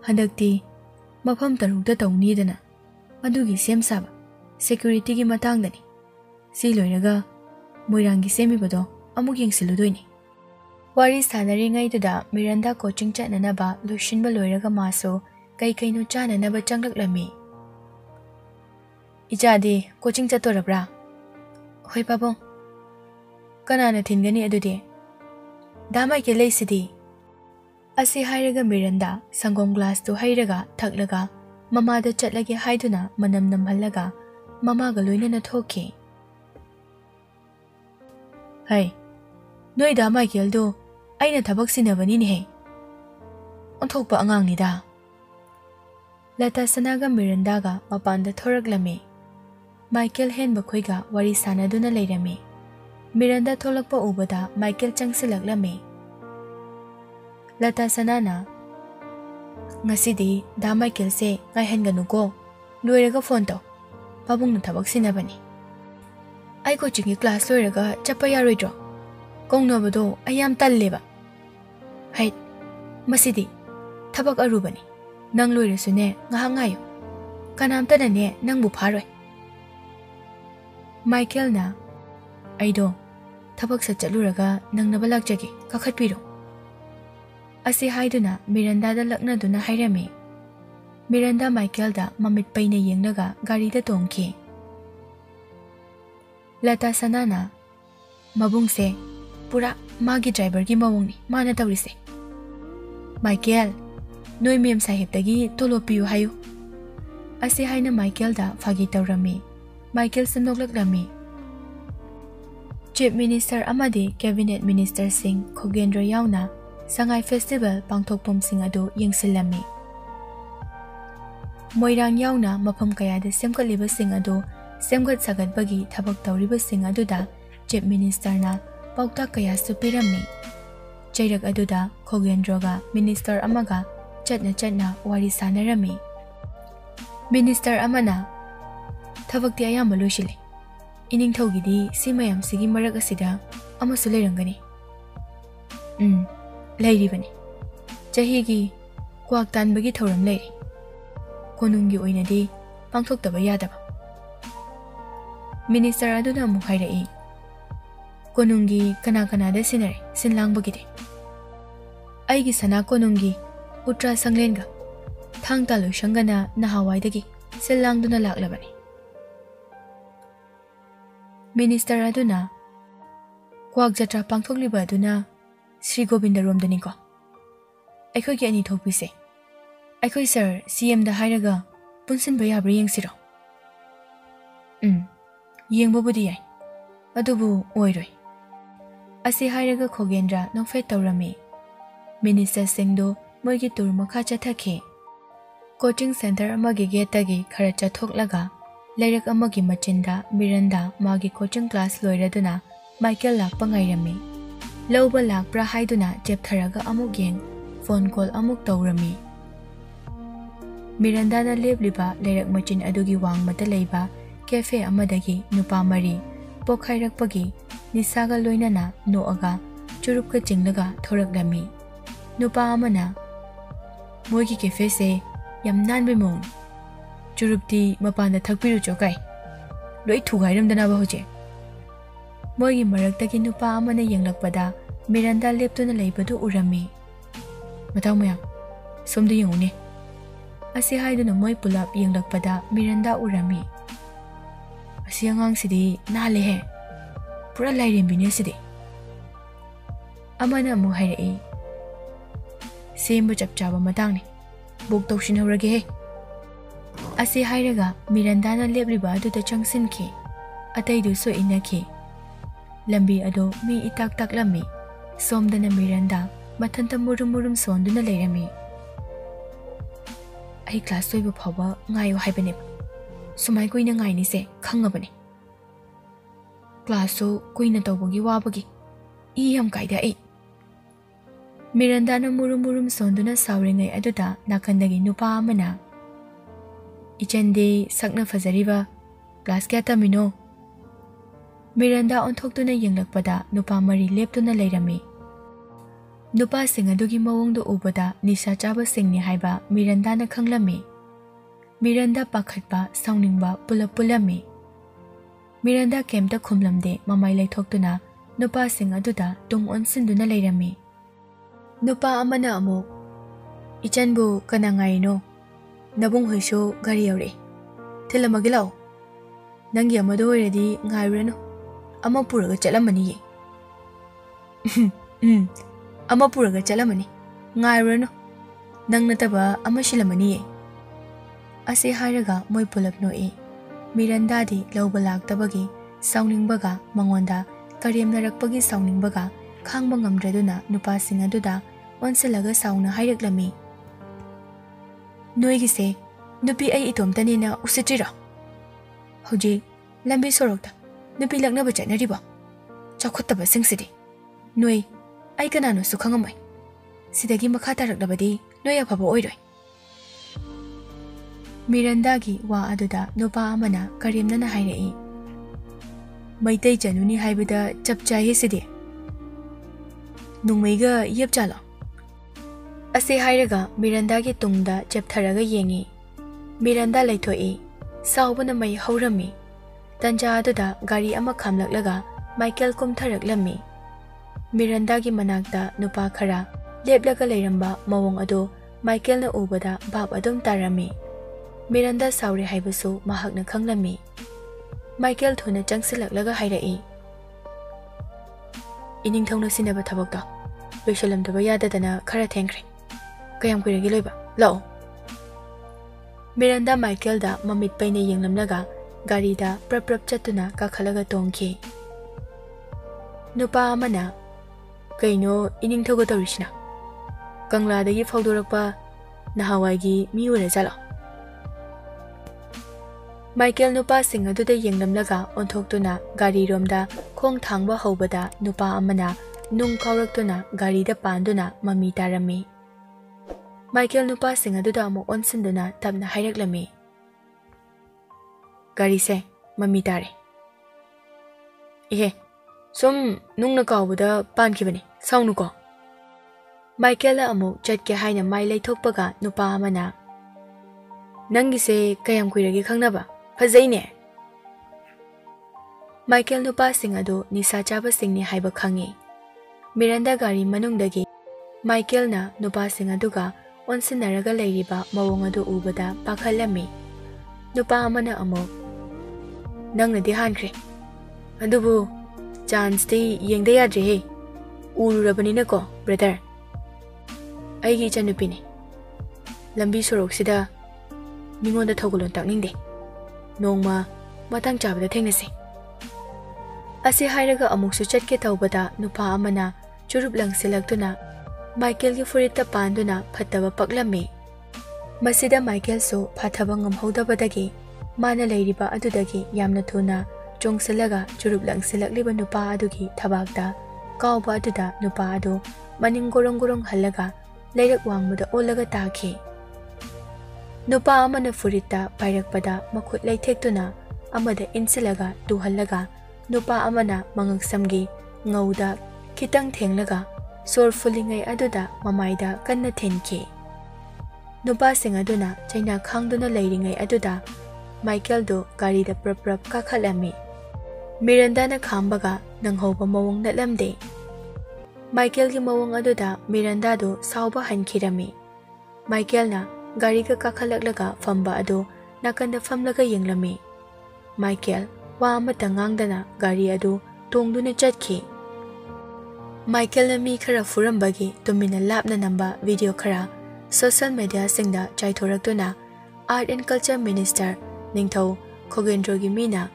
Handakti mafam tarukda tawni dana. Adugi sem saba security gi matangdani. Si loiraga moirangi semibado amuk yengsiludoini. Wari sanari ngaituda Miranda coaching chatnanaba loishinba loiraga maso kaino chananaba changlak Ijadi coaching chatorabra. Hoi babong. Kanana thingani adudi. Damai ke leisidi. Asi hairaga Miranda sangom glass to hairaga thaklaga mama da chatlagi haiduna manam namhallaga mama ga loinana thoki. Hai. Noi damai keldo aina thabak sinabani ne. Onthokpa angang ni da. Lata Sanaga Miranda ga mapanda thoraklami. Michael hen bakhoiga wari sanaduna leirami. Miranda tholakpa ubada Michael changsilaklami. Lata Sanana ngasidi da Michael se ngai henganuko loiraga phone to pabung na thabak sinabani. Ai coaching class loiraga chapa yaroidro kongnabado ayam talleba. Hai masidi thabak arubani nang loirasune ngahangayo kanamta ne nangbu pharoi. Michael na aido thabak sa chaluraga nang nabalak jagi kakhatpiro. Asi haiduna Miranda da lakna duna hairami. Miranda Michael da mamit paina yengnaga gari da tongki. Lata Sanana mabung se pura magi driver gi mawongni mana tawrise. Michael noi mem sahib dagi tolopiu hayu. Asi haina Michael da fagi tawrami. Michael sandoklaklami. Chief Minister amadi Cabinet Minister sing Khogendro yauna Sangai Festival pangthokpom sing adu yengsilami. Moirang yauna mafam kayada semkaliba sing adu semgat sagatbagi thabak tawribasing aduda Chief Minister na pautak kaya supirami. Chairak aduda Khogendroga Minister amaga chatna wari sanarami. Minister amana thabak ti ayamba loisili. Ining thawgidi simayam sigi marak asida amasu leirangani. Leiribani. Chahigi kwak tanbagi thawram leiri. Konunggi oinadi pangthoktaba yadaba. Minister aduna amuk hairai. Konunggi kana da sinare sinlangbagidi. Aigi sana konunggi Utra Sanglenga thang talu shangana nahawaidagi sinlangduna laklabani. Minister aduna kwak jatra pangthokliba aduna Sri Govinda Romdani ko. Aiko ki ani thokpise. Aiko sir CM da hairaga punsin bayabra yengsiro. Yengbabudi yai. Adubu oiroi. Asi hairaga Khogendra nongfet tawrami. Minister singdo moigi tur makha chathakhe. Coaching center amagi getagi khara chathoklaga Leirak amagi machinda Miranda magi coaching class loiraduna Michael lakpa ngairami. Lauba lakpra haiduna jeptharaga amuk yeng phone call amuk tawrami. Miranda na lebliba leirak machin adugi wangmata leiba cafe amadagi nupa mari pokhairakpagi nisaga loinana noaga churupka chinglaga thoraklami. Nupa amana moigi cafe se yam nanbe mong churupti mapanda thakpiru chokai loi thugairamdana ba hoje. Moigi maraktagi nupa amana yenglakpada Miranda leptuna leibadu urami. Mataw mayam somda yengune. Asi haiduna moi pulap yenglakpada Miranda urami. Asi angang sidi nalehe pura lairembine sidi. Amana amu hairai. Semba chapchaba matangni buk tawshinhorage he. Asi hairaga Miranda na lebliba aduda changsinki ataidu so inaki. Lambi ado mi itak taklami somdana Miranda mathanta murum sonduna leirami. Ai class soiba phawa ngayo haibane sumai koina ngaini se khangabani. Class so koina tawbagi wabagi I yam kaida ai. Miranda na murum sonduna sauringai aduda nakandagi nupa amana Ichande sakna fazariba class kya tamino. Miranda onthokduna yenglakpada nupa mari leptuna leirami. Nupa sing adugi mawongdo ubada nisha chaba singni haiba Miranda na khanglami. Miranda pakhatba sauningba pulami. Miranda kemta khumlamde mamai laithokduna nupa sing aduda tung onsinduna leirami. Nupa amana amuk Ichanbu kanangai no Nabung hoisho gari yaure Tilamagilao Nangi amado oiradi ngairano Ama puraga chalamani ye Ama puraga chalamani ngairano Nang nataba ama shilamani ye Ase hairaga moi pulap no e Miranda di laubalak tabagi Sauning baga mangonda Kariem narakpagi sauning baga Khang bangamdraduna nupa singa duda Onsilaga sauna hairaklami. Noigise nupi ai itomtani na usitira. Hoji lambi sorokta nupi lakna bachanariba. Chakhotaba singsidi. Noi ai kanano sukhangamai. Sidagi makha taraklabadi noi afaba oiroi. Miranda gi wa aduda nupa amana karimnana hairai. Maitai januni haibada chapchai sidi. Nungmaiga yepchala. Ase hairaga Miranda gi tungda cheptharaga yengi. Miranda laithoi saubana mai haurami. Tanja aduda gari ama khamlaklaga Michael kumtharaklami. Miranda gi manakta nupa khara leplaga leiramba mawong ado Michael na ubada bab adum tarami. Miranda sauri haibasu mahakna khanglami. Michael thuna changsilaklaga hairai. Ining thongna sinaba thabakta loisalamdaba yadadana khara thengkre. Kayam kuiragi loiba lao. Miranda Michael da mamit paina yenglamlaga gari da prap chatuna kakhalaga tongki. Nupa amana kaino ining thogo tawrishna. Kangla dagi fawdorakpa nahawaigi mi ura jala. Michael nupa sing aduda yengnamlaga onthokduna gari romda khong thangba hobada nupa amana nung khawraktuna gari da panduna mami tarami. Michael nupa sing aduda amok onsinduna tabna haireklami. Gari se mami tare. Ihe, som nung na kawbada pankibani, saunu ko. Michael la amok chatke haina mai leithokpaga nupa amana. Nangi se kayam kuiragi khangnaba. Fazaine. Michael nupa sing ado nisa chaba sing ni haiba khangi. Miranda gari manungdagi Michael na nupa sing aduga onsinaraga leiriba mawong ado ubada pakhalami. Nupa amana amo nang na di hankre. Adubu chance ti yengda yadre he. Ururabani na ko, brother. Aigi chanupini. Lambi sorok sida mingonda thogulon takningde. Nongma matang chabada thengnasi. Asi hairaga amuksu chatke tawbada nupa amana churup langsilaktuna Michael gi furita panduna phattaba paklami. Masida Michael so phathaba ngamhodabadagi mana leiriba adudagi yamna thuna chongsilaga churup langsilakliba nupa adugi thabakta kawba aduda nupa adu maning gorong halaga leirak wangmuda olaga takhi. Nupa amana furita pairakpada makhut leithekduna amada insilaga duhallaga nupa amana mangaksamgi ngauda kitang thenglaga sor fulingai aduda mamaida kanna thenki. Nupa sing aduna chaina khangduna leiringai aduda Michael do gari da prap kakhalami. Miranda na khambaga nanghoba mawong nalamde. Michael gi mawong aduda Miranda do sauba hankirami. Michael na gari ka kakhalaglaga famba ado nakanda famlaga yenglami. Michael wa amata ngangdana gari ado tongduna chatki. Michael na mi khara furambagi tumina lapna namba video khara social media singda chaithoraktuna Art and Culture Minister Ningthau Khogendro gi mina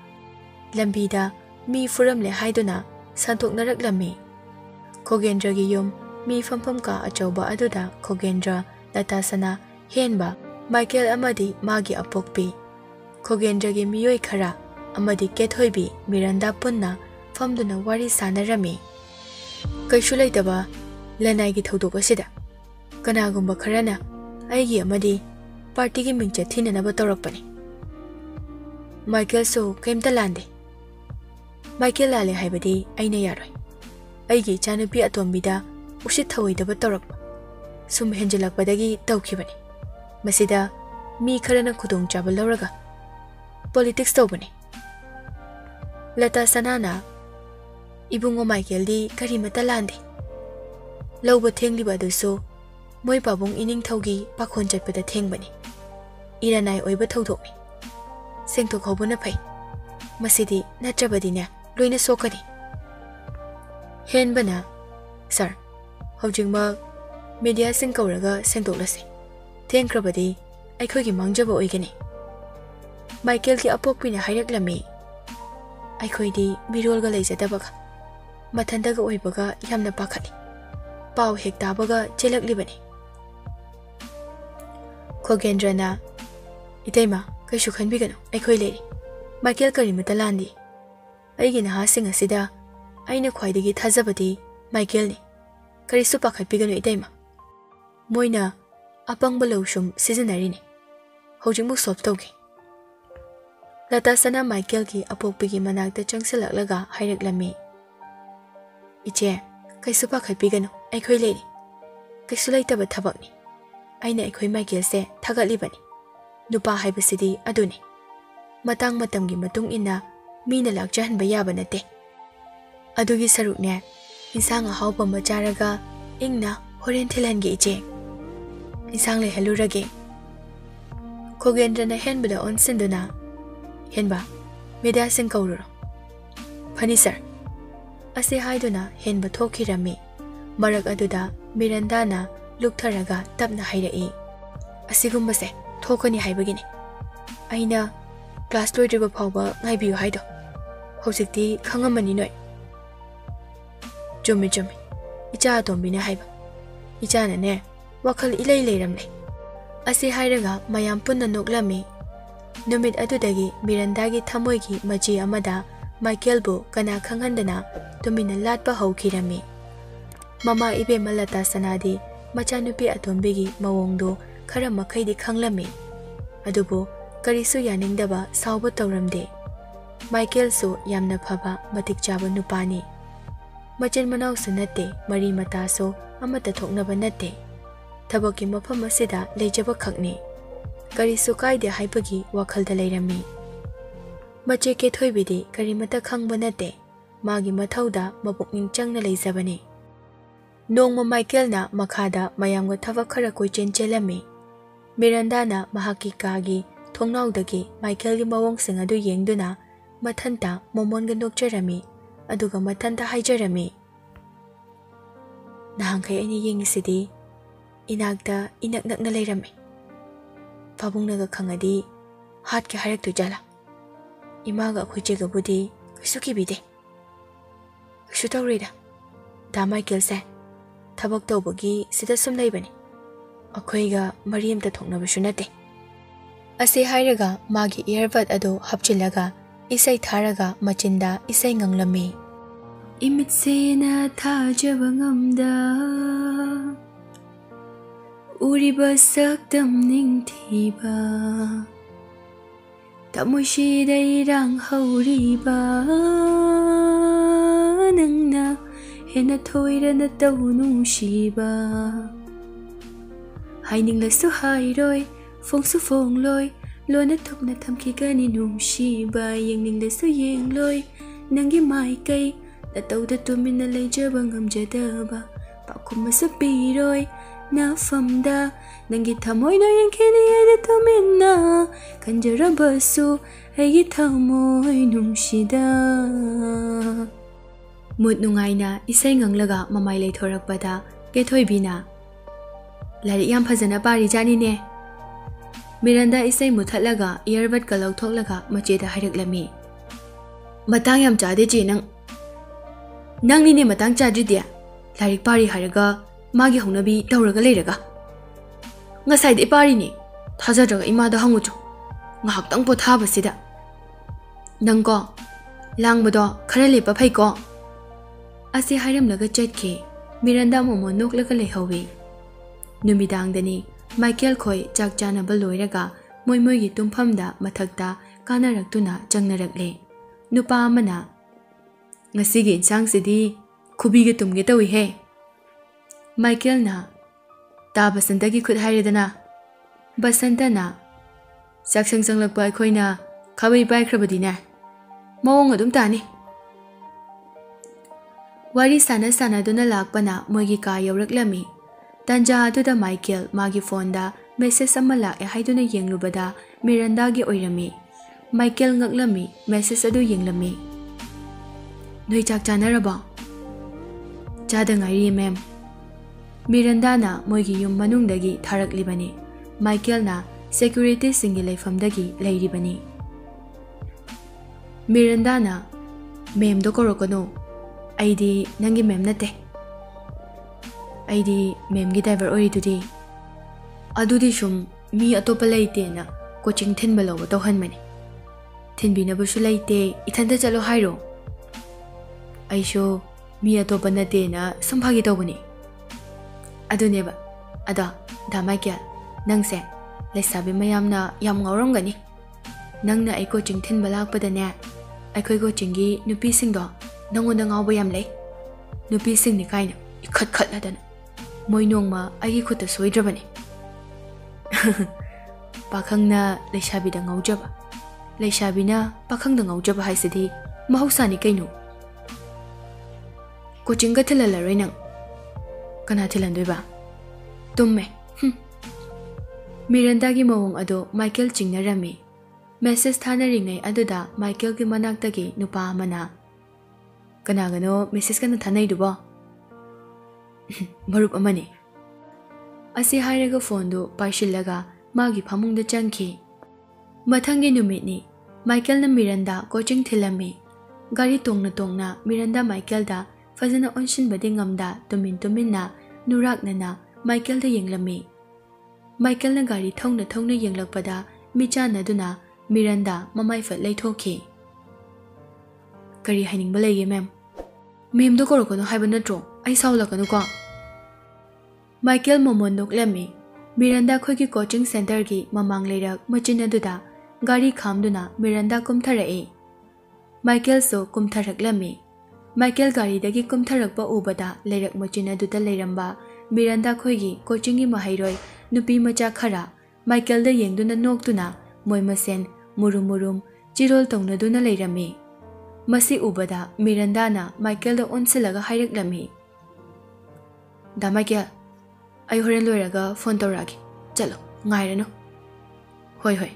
lambida mi furamle haiduna santhoknaraklami. Khogendra gi yum mi fampham ka achauba aduda Khogendra Latasana Henba Michael amadi magi apokpi. Khogendra gi miyoi khara amadi kethoibi Miranda punna famduna wari sanarami. Kaisu leitaba lanai gi thodok asida kanagumba kharana aigi amadi party gi mingcha thinanaba torakpani. Michael so kemta lande. Michael lale haibadi aina yaroi. Aigi chanupi atombida usit thawoidaba torakpa sum henjalakpadagi tawkhibani. Masida mi kharana khudong chaba lawraga politics tawbani. Latasana na ibungo Michael di karimata lande. Lawba thengliba aduso moi pabung ining thawgi pakhon chatpada thengbani. Iranai oiba thodokni. Sengthok hobuna phai. Masidi natrabadine loina sokani. Henbana sir hojingma media sing kauraga sengdoklase. Thenkrabadi aikhogi mangjaba oigani. Michael ki apokpina haireklami. Aikhoidi mirolga leijadabaga mathandaga oibaga yamna pakhani. Pau hektabaga chelaklibani. Khogendrana itaima kaishu khanbigano aikhoi leri. Michael karimata landi. Aigi nahasing asida aina khwaidagi thajabadi Michael ni. Karisu pakhatpigano itaima. Moina apang balawshum seasonary hojingmu solve tawgi. Latasana Michael ki apokpigi manakta changsalaklaga haireklami. Iche kaisu pakhatpigano aikhoi leri. Kaisu laitaba thabakni. Aina aikhoi Michael se thagatlibani. Nupa haibasidi aduni. Matang matamgi matung ina mina lakjahanba yaba nate. Adugi sarukne insang ahawpa macharaga ingna horen thilangi iche. Insang le halurage. Khogendrana henbada onsinduna. Henba media sing kaururo. Phani sir. Ase haiduna henba thokhirami. Marak aduda Miranda na luktharaga tapna hairai. Asigumbase thokani haibagini. Aina class loidriba phawba ngaibiyu haido. Hojikti khangamani noi. Jumi. Icha atombina haiba. Icha na ne wakhal ilai leiramle. Ase hairaga mayam punna noklami. नुमित अदुदगी मिरंदागी थमोइगी मची अमदा माइकेलबु कना खंगहंदना तुमिना लाटपा हौखिरमी mama इबेमा लता सनादी मचानुपी अतोंबिगी मवोंदो खरा मखैदी खंगलमी अदुबु करिसु यानिंगदबा साउबा तौरमदे माइकेलसु यामना फबा मतिक चाबा नुपानी मचिन मनाउसु नत्ते मरी मतासो अमता थोकनबा नत्ते थबकी मफम असिदा लेजबा खकनी करिसु कायदे हाइबगी वखलदा Laramie मचे के थोइबिदी करिमता खंगबा नत्ते मागी मथौदा मपुकनिंग चंगना लेजबनी नोंगमा माइकेलना मखादा मयामगा थबक खरा कोइचेन चेलमी मिरंदाना महाकी कागी थोंगनाउदगी माइकेलगी मवोंगसिंग अदु येंगदुना मथंता मोमोनगा नोकचरमी अदुगा मथंता हाइजरमी नहांखै अनी येंगिसिदी इनागदा इनक नकना लेरमी फाबुंगनागा खंगदी हाट के हारक तुजाला इमागा अखोइचेगबुदी कइसु किबिदे कइसु तौरेदा दा माइकेल से थबक तौबगी सिदा सुम लेबनी अखोइगा मरी अमता थोकनबसु नते असे हाइरगा मागी इयरबड अदो हपचिलगा इसै थारगा मचिंदा इसै nganglami इमितसेना थाजबा ngamda उरिबा सक्तम निंगथिबा तमुशिदै रां हौरिबा नंगना हेना थोइरना तौनुशिबा हाइनिंगलसु हाइरोय फोंसु फोंगलोय लोना थुपना थमखिगनी नुंशिबा येंगनिंगलसु येंगलोय नंगी माइकै नतौदा तुमिना लेजबा ngamjadaba पाखुमसु पीरोय नाफमदा नंगी थमोइना येंखेनी एदे तुमिना कंजरबसु एगी थमोइ नुंशिदा मुद नुंगाइना इसै nganglगा ममाइ लेथोरकपदा केथोइबिना लारिक याम फजना पारी जानिने मिरंदा इसै मुथलगा इयरबड का लौथोकलगा मचेदा हाइरकलमी मतंग याम चादे चे नंगनिने मतंग चाद्रिदे लारिक पारी हाइरगा मागी हौनबी तौरगा लेरगा ngसाइदे पारीने थाजद्रगा इमादा हंगुचो ngahaktang पोथाबसिदा नंगको लांगबदो खरा लेपा फैको असे हाइरमलगा चटखे मिरंदा मोमो नोकलगा लेहौवे नुमिदांगदनी माइकेल खोय चाक चानबा लोइरगा मोइमोइगी तुम्फमदा मथक्ता कानारक्तुना चंगनरकले नुपा अमना ngasiगी इंसांगसिदी खुबीगे तुमगे तौइ हे माइकेलना ता बसंतगी खुद हाइरेदना बसंतना साक्संग संगलकपा अखोइना खाबै पाइख्रबदिना मवोंग अदुम तानी वारी साना सानादुना लाकपना मोइगी का यौरकलमी तंजा अदुदा माइकेल मागी फोनदा मेसेज अमा लाके हाइदुना येंगलुबदा मिरंदागी ओइरमी माइकेल ngakलमी मेसेज अदु येंगलमी नोइ चाक चानरबा चादंगाइरी मैम मिरंदाना मोइगी युम मनुंगदगी थारकलिबनी माइकेलना सेक्युरिटी सिंगी लेफमदगी लेरिबनी मिरंदाना मैम दो कोरकनो आइदी नंगी मैम नते आइदी मैम की ड्राइवर ओरिदुदी अदुदी शुम मी अतोप लेतेना कोचिंग थिनबा लौबा तौहनमनी थिनबिनबसु लेते इथंदा चलो हाइरो आइशो मी अतोप नतेना संभागी तौबनी अदुनेबा अदा दा माइकेल नंगसे लेसाबी मयामना याम ngauramgani नंगना आई कोचिंग थिनबा लाकपदने अखोइ कोचिंगी नुपीसिंगदो नंगोंदा ngauba yam lei नुपीसिंगनि काइना इखत खतलादना मोइ नोंगमा आइगी खुद सोइद्रबनी पाखंगना लेसाबीदा ngauजबा लेसाबीना पाखंगदा ngauजबा हाइसिदी महौसानि कैनो कोचिंग थिललरoi नंग कना थिलंदोइबा तुम्मे मिरंदागी मवोंग अदो माइकेल चिंगनरमी मेसेज थानरिङै अदुदा माइकेलगी मनाक्तगी नुपा अमना कनागनो मेसेज कना थानैदुबो मरुप अमने असे हाइरगा फोनदो पाइशिलगा मागी फमुंगदा चंखी मथंगी नुमितनी माइकेलना मिरंदा कोचिंग थिलमी गाड़ी तोंगना तोंगना मिरंदा माइकेलदा फजना ओनशिनबदे ngamda तुमिन तुमिनना नुराकनना माइकेलदा येंगलमी माइकेलना गाड़ी थौना थौना येंगलकपदा मिचानदुना Miranda mamai fat leithokhi. Kari hainingba lege ma'am. Ma'am do korokano haiba natro. Ai saulakano ko. Michael momon noklami. Miranda khogi coaching center gi mamang leirak machin aduda gari khamduna Miranda kumtharae. Michael so kumtharaklami. Michael gari dagi kumtharakba ubada leirak machin aduda leiramba Miranda khogi coaching gi mahairoi nupi macha khara Michael da yengduna noktuna moimasen murum chirol tongnaduna leirami. Masi ubada Miranda na Michael da onsilaga haireklami. Da Michael, ai horen loiraga phone tawragi. Chalo, ngairano. Hoi hoi.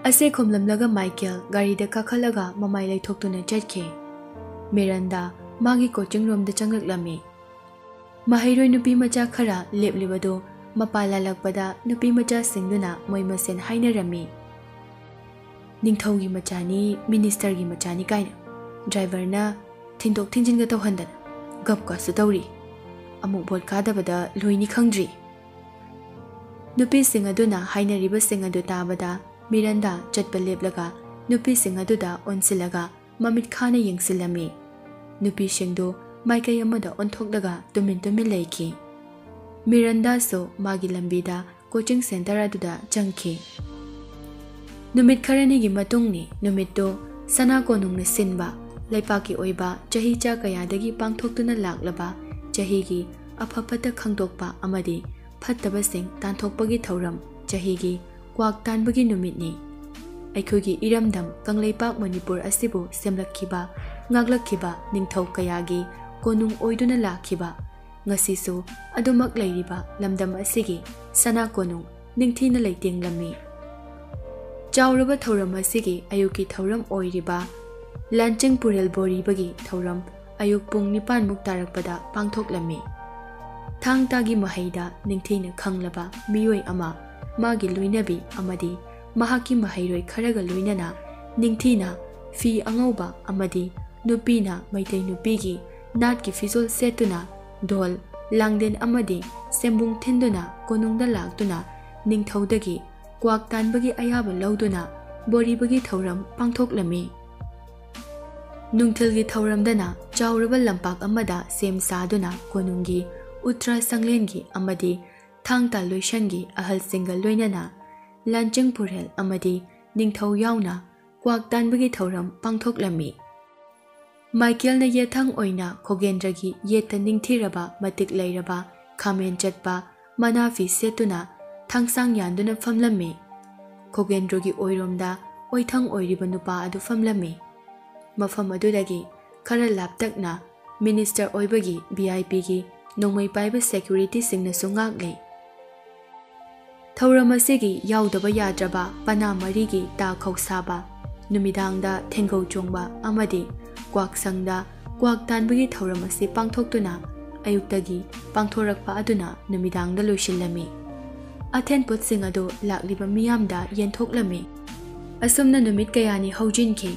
Ase khomlamlaga Michael gari da kakhalaga mamai leithoktuna chatki. Miranda magi coaching room da changaklami. Mahairoi nupi macha khara leplibado mapala lakpada nupi macha singduna moimasen hainarami. Ningthaugi machani ministergi machani kaina. Driver na thindok thinjin ga tawhandana. Gap ka su tawri. Amuk bot kadabada loini khangdri. Nupi sing aduna hainariba sing adu tabada Miranda chatpa leplaga nupi sing aduda onsilaga mamit khana yengsilami. Nupi singdo maikai amada onthokdaga tumin leiki. Miranda so magi lambida coaching center aduda changki. Numit kharani gi matungni numitto sana konung na sinba laipaki oiba chahi cha kayadagi pangthoktuna laklaba chahi gi aphapata khangdokpa amadi phattaba sing tanthokpagi thauram chahi gi kwak tanbagi numitni. Aikhogi iramdam Kanglaipak Manipur asibu semlakhiba ngaglakhiba ningthau kayagi konung oiduna lakhiba ngasisu adumak leiriba lamdam asigi sana konung ningthina leiting lami. Chauraba thauram asigi ayuki thauram oiriba Lancheng Purel Bori bagi thauram ayuk pung nipan muk tarakpada pangthoklami. Thang tagi mahaida ningthina khanglaba miyoi ama magi luinabi amadi mahaki mahairoi kharaga luinana ningthina fi angauba amadi nupina maitai nupigi natki fizol setuna dol langden amadi sembung thenduna konungda laktuna ningthaudagi kwak tanbagi ayaba lauduna bori bagi thauram pangthoklami. Nungthilgi thauramdana chauraba lampak amada sem saduna konungi utra sanglengi amadi thangta loishangi ahal singal loinana Lancheng Purel amadi ningthau yauna kwak tanbagi thauram pangthoklami. Michael na yethang oina Khogendragi yeta ningthiraba matik leiraba khamen chatpa manafi setuna thangsang yanduna famlami. Khogendragi oiromda oithang oiriba nupa adu famlami. Mafam adudagi khara laptakna minister oibagi VIP gi nongmai paiba security singna sungakle. Thauram asigi yaudaba yadraba pana marigi ta khoksaba numidangda thengau chongba amadi kwak sangda kwak tanbagi thauram asi pangthoktuna ayuktagi pangthorakpa aduna numidangda loisillami. Athen put sing adu lakliba miyamda yenthoklami. Asumna numit kayani haujinki.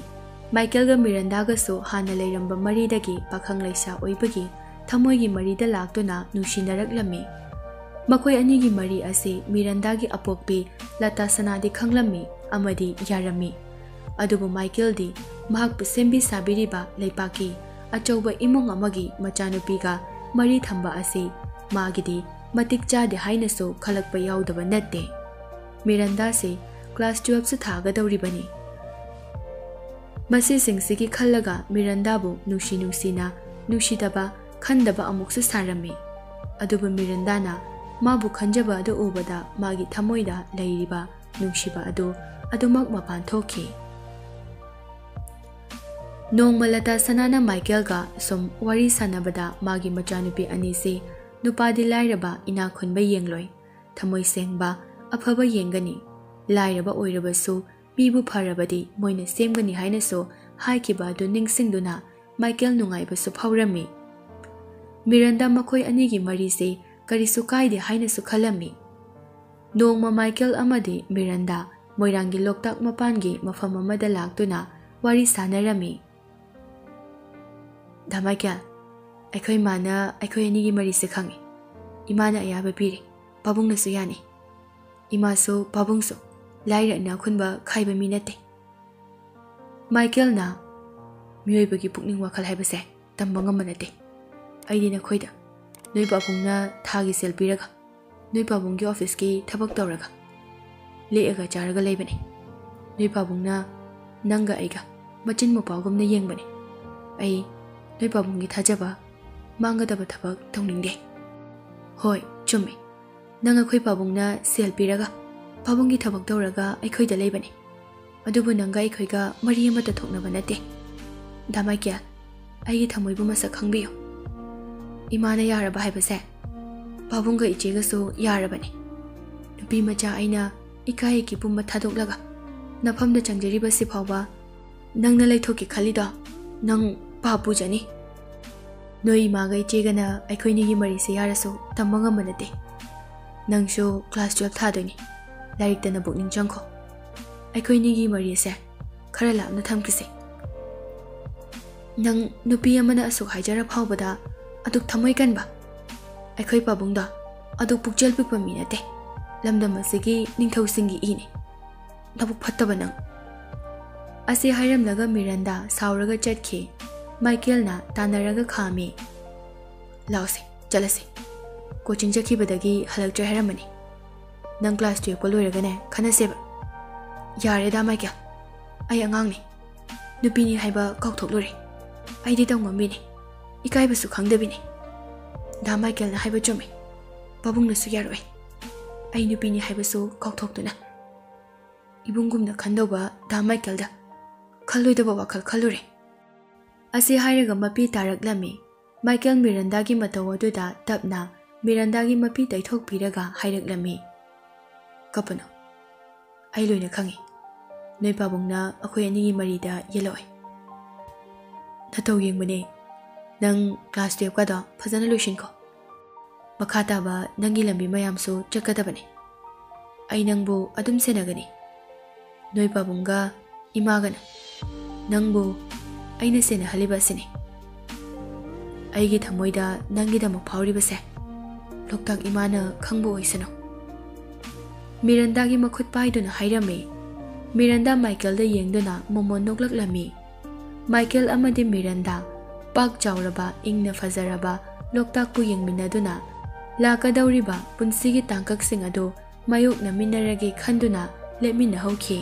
Michael ga Miranda ga so hana leiramba maridagi pakhang leisa oibagi thamoigi marida laktuna nungsinaraklami. Makoi anigi mari asi Miranda gi apokpi lata sanadi khanglami amadi yarami. Adubu Michael di mahakpu sembi sabiriba leipaki achauba imong amagi machanupiga mari thamba asi magidi matik chade hainaso khalakpa yaudaba natte. Miranda se class 12 su thagadawribani. Masi singsigi khallaga Miranda bu nungsina nungsidaba khandaba amuksu sarami. Adubu Miranda na mabu khanjaba adu ubada magi thamoida leiriba nungshiba adu adumak mapan thoki. Nongmalata sanana Michael ga som wari sanabada magi machanupi anisi nupadi lairaba ina khunba yengloi thamoi sengba aphaba yengani lairaba oirabasu pibu pharabadi moina semgani hainaso haikiba adu ningsingduna Michael nungaibasu phawrami. Miranda makhoi anigi marise karisu kaide hainasu khalami. Nongma Michael amadi Miranda moirangi loktak mapangi mafam amada laktuna wari sanarami. Da Michael, akhoi mana akhoi anigi marise khangi. Imana ayaba piri, pabung nasu yani. Imaso pabungso ꯂꯥꯏꯔꯛꯅ ꯑꯈꯨꯟꯕ ꯈꯥꯏꯕ ꯃꯤ ꯅꯠꯇꯦ ꯃꯥꯏꯀꯦꯜꯅ ꯃꯤꯑꯣꯏꯕꯒꯤ ꯄꯨꯛꯅꯤꯡ ꯋꯥꯈꯜ ꯍꯥꯏꯕꯁꯦ ꯇꯝꯕ ꯉꯝꯕ ꯅꯠꯇꯦ ꯑꯩꯗꯤ ꯅꯈꯣꯏꯗ ꯅꯣꯏ ꯄꯥꯕꯨꯡꯅ ꯊꯥꯒꯤ ꯁꯦꯜ ꯄꯤꯔꯒ ꯅꯣꯏ ꯄꯥꯕꯨꯡꯒꯤ ꯑꯣꯐꯤꯁꯀꯤ ꯊꯕꯛ ꯇꯧꯔꯒ ꯂꯦꯛꯑꯒ ꯆꯥꯔꯒ ꯂꯩꯕꯅꯤ ꯅꯣꯏ ꯄꯥꯕꯨꯡꯅ ꯅꯪꯒ ꯑꯩꯒ ꯃꯆꯤꯟ ꯃꯄꯥꯎꯒꯨꯝꯅ ꯌꯦꯡꯕꯅꯤ ꯑꯩ ꯅꯣꯏ ꯄꯥꯕꯨꯡꯒꯤ ꯊꯥꯖꯕ ꯃꯥꯡꯒꯗꯕ ꯊꯕꯛ ꯇꯧꯅꯤꯡꯗꯦ ꯍꯣꯏ ꯆꯨꯝꯃꯤ ꯅꯪ ꯑꯩꯈꯣꯏ ꯄꯥꯕꯨꯡꯅ ꯁꯦꯜ ꯄꯤꯔꯒ ꯄꯥꯕꯨꯡꯒꯤ ꯊꯕꯛ ꯇꯧꯔꯒ ꯑꯩꯈꯣꯏꯗ ꯂꯩꯕꯅꯤ ꯑꯗꯨꯕꯨ ꯅꯪꯒ ꯑꯩꯈꯣꯏꯒ ꯃꯔꯤ ꯑꯃꯠꯇ ꯊꯣꯛꯅꯕ ꯅꯠꯇꯦ ꯗꯥ ꯃꯥꯏꯀꯦꯜ ꯑꯩꯒꯤ ꯊꯃꯣꯏꯕꯨ ꯃꯁꯛ ꯈꯪꯕꯤꯌꯨ ꯏꯃꯥꯅ ꯌꯥꯔꯕ ꯍꯥꯏꯕꯁꯦ ꯄꯥꯕꯨꯡꯒ ꯏꯆꯦꯒꯁꯨ ꯌꯥꯔꯕꯅꯤ ꯅꯨꯄꯤ ꯃꯆꯥ ꯑꯩꯅ ꯏꯀꯥꯏ ꯏꯀꯤ ꯄꯨꯝꯕ ꯊꯥꯗꯣꯛꯂꯒ ꯅꯐꯝꯗ ꯆꯪꯖꯔꯤꯕꯁꯤ ꯐꯥꯎꯕ ꯅꯪꯅ ꯂꯩꯊꯣꯛꯀꯦ ꯈꯜꯂꯤꯗꯣ ꯅꯪ ꯄꯥꯞ ꯄꯨꯖꯅꯤ ꯅꯣꯏ ꯏꯃꯥꯒ ꯏꯆꯦꯒꯅ ꯑꯩꯈꯣꯏꯅꯤꯒꯤ ꯃꯔꯤꯁꯦ ꯌꯥꯔꯁꯨ ꯇꯝꯕ ꯉꯝꯕ ꯅꯠꯇꯦ ꯅꯪꯁꯨ ꯀ꯭ꯂꯥꯁ 12 ꯊꯥꯗꯣꯏꯅꯤ ꯂꯥꯏꯔꯤꯛꯇꯅ ꯄꯨꯛꯅꯤꯡ ꯆꯪꯈꯣ ꯑꯩꯈꯣꯏꯅꯤꯒꯤ ꯃꯔꯤꯁꯦ ꯈꯔ ꯂꯥꯞꯅ ꯊꯝꯈꯤꯁꯦ ꯅꯪ ꯅꯨꯄꯤ ꯑꯃꯅ ꯑꯁꯨꯛ ꯍꯥꯏꯖꯔ ꯐꯥꯎꯕꯗ ꯑꯗꯨꯛ ꯊꯃꯣꯏ ꯀꯟꯕ ꯑꯩꯈꯣꯏ ꯄꯥꯕꯨꯡꯗꯣ ꯑꯗꯨꯛ ꯄꯨꯛꯆꯦꯜ ꯄꯤꯛꯄ ꯃꯤ ꯅꯠꯇꯦ ꯂꯝꯗꯝ ꯑꯁꯤꯒꯤ ꯅꯤꯡꯊꯧꯁꯤꯡꯒꯤ ꯏꯅꯤ ꯅꯕꯨꯛ ꯐꯠꯇꯕ ꯅꯪ ꯑꯁꯤ ꯍꯥꯏꯔꯝꯂꯒ ꯃꯤꯔꯟꯗꯥ ꯁꯥꯎꯔꯒ ꯆꯠꯈꯤ ꯃꯥꯏꯀꯦꯜꯅ ꯇꯥꯟꯅꯔꯒ ꯈꯥꯝꯃꯤ ꯂꯥꯎꯁꯦ ꯆꯠꯂꯁꯦ कोचिंग चखीबदगी हलक्ट्रे हरमनी नंग क्लास 12 को लोइरगने खनसेबा यारेदा माइकेल आई अंगांगनी नुपीनी हाइबा काउथोकलोरे आइदि तंगमबिनी इकाइबसु खंगदबिनी दा माइकेल ना हाइबा चुमे बाबुंगनसु यारोय आई नुपीनी हाइबसु काउथोकतुना इबुंगुमना खंदोबा दा माइकेल दा खलोइदबा वाखल खलुरे असे हाइरगा मपी तारकलमी माइकेल मिरंदा की मतौ अदुदा तपना मिरंदा की मपी तैथोक पीरगा हाइरकलमी कपनो आई लोइना खंगी नोइ पाबुंगना अखोय अनिगी मरीदा येलोय नतौ येंगबने नंग क्लास 12 का दो फजना लोइसिनको मखा ताबा नंगी लंबी मयामसु चक्कदबने आई नंगबु अदुम सेनगनी नोइ पाबुंगा इमागना नंगबु आइना सेना हलिबासिनी आइगी थमोइदा नंगीदमक फाउरिबसे लोकताक इमाना खंगबो ओइसनो मिरंदा की मखुत पाइदुना हाइरमे मिरंदा माइकेल दा येंगदुना मोमोन नोकलकलमी माइकेल अमदि मिरंदा पाक चाउरबा इंगना फजरबा लोकताक पु येंगमिनदुना लाकदौरिबा पुंसिगी तांककसिंग अदो मायोकना मिनरगे खंदुना लेमिना हौखी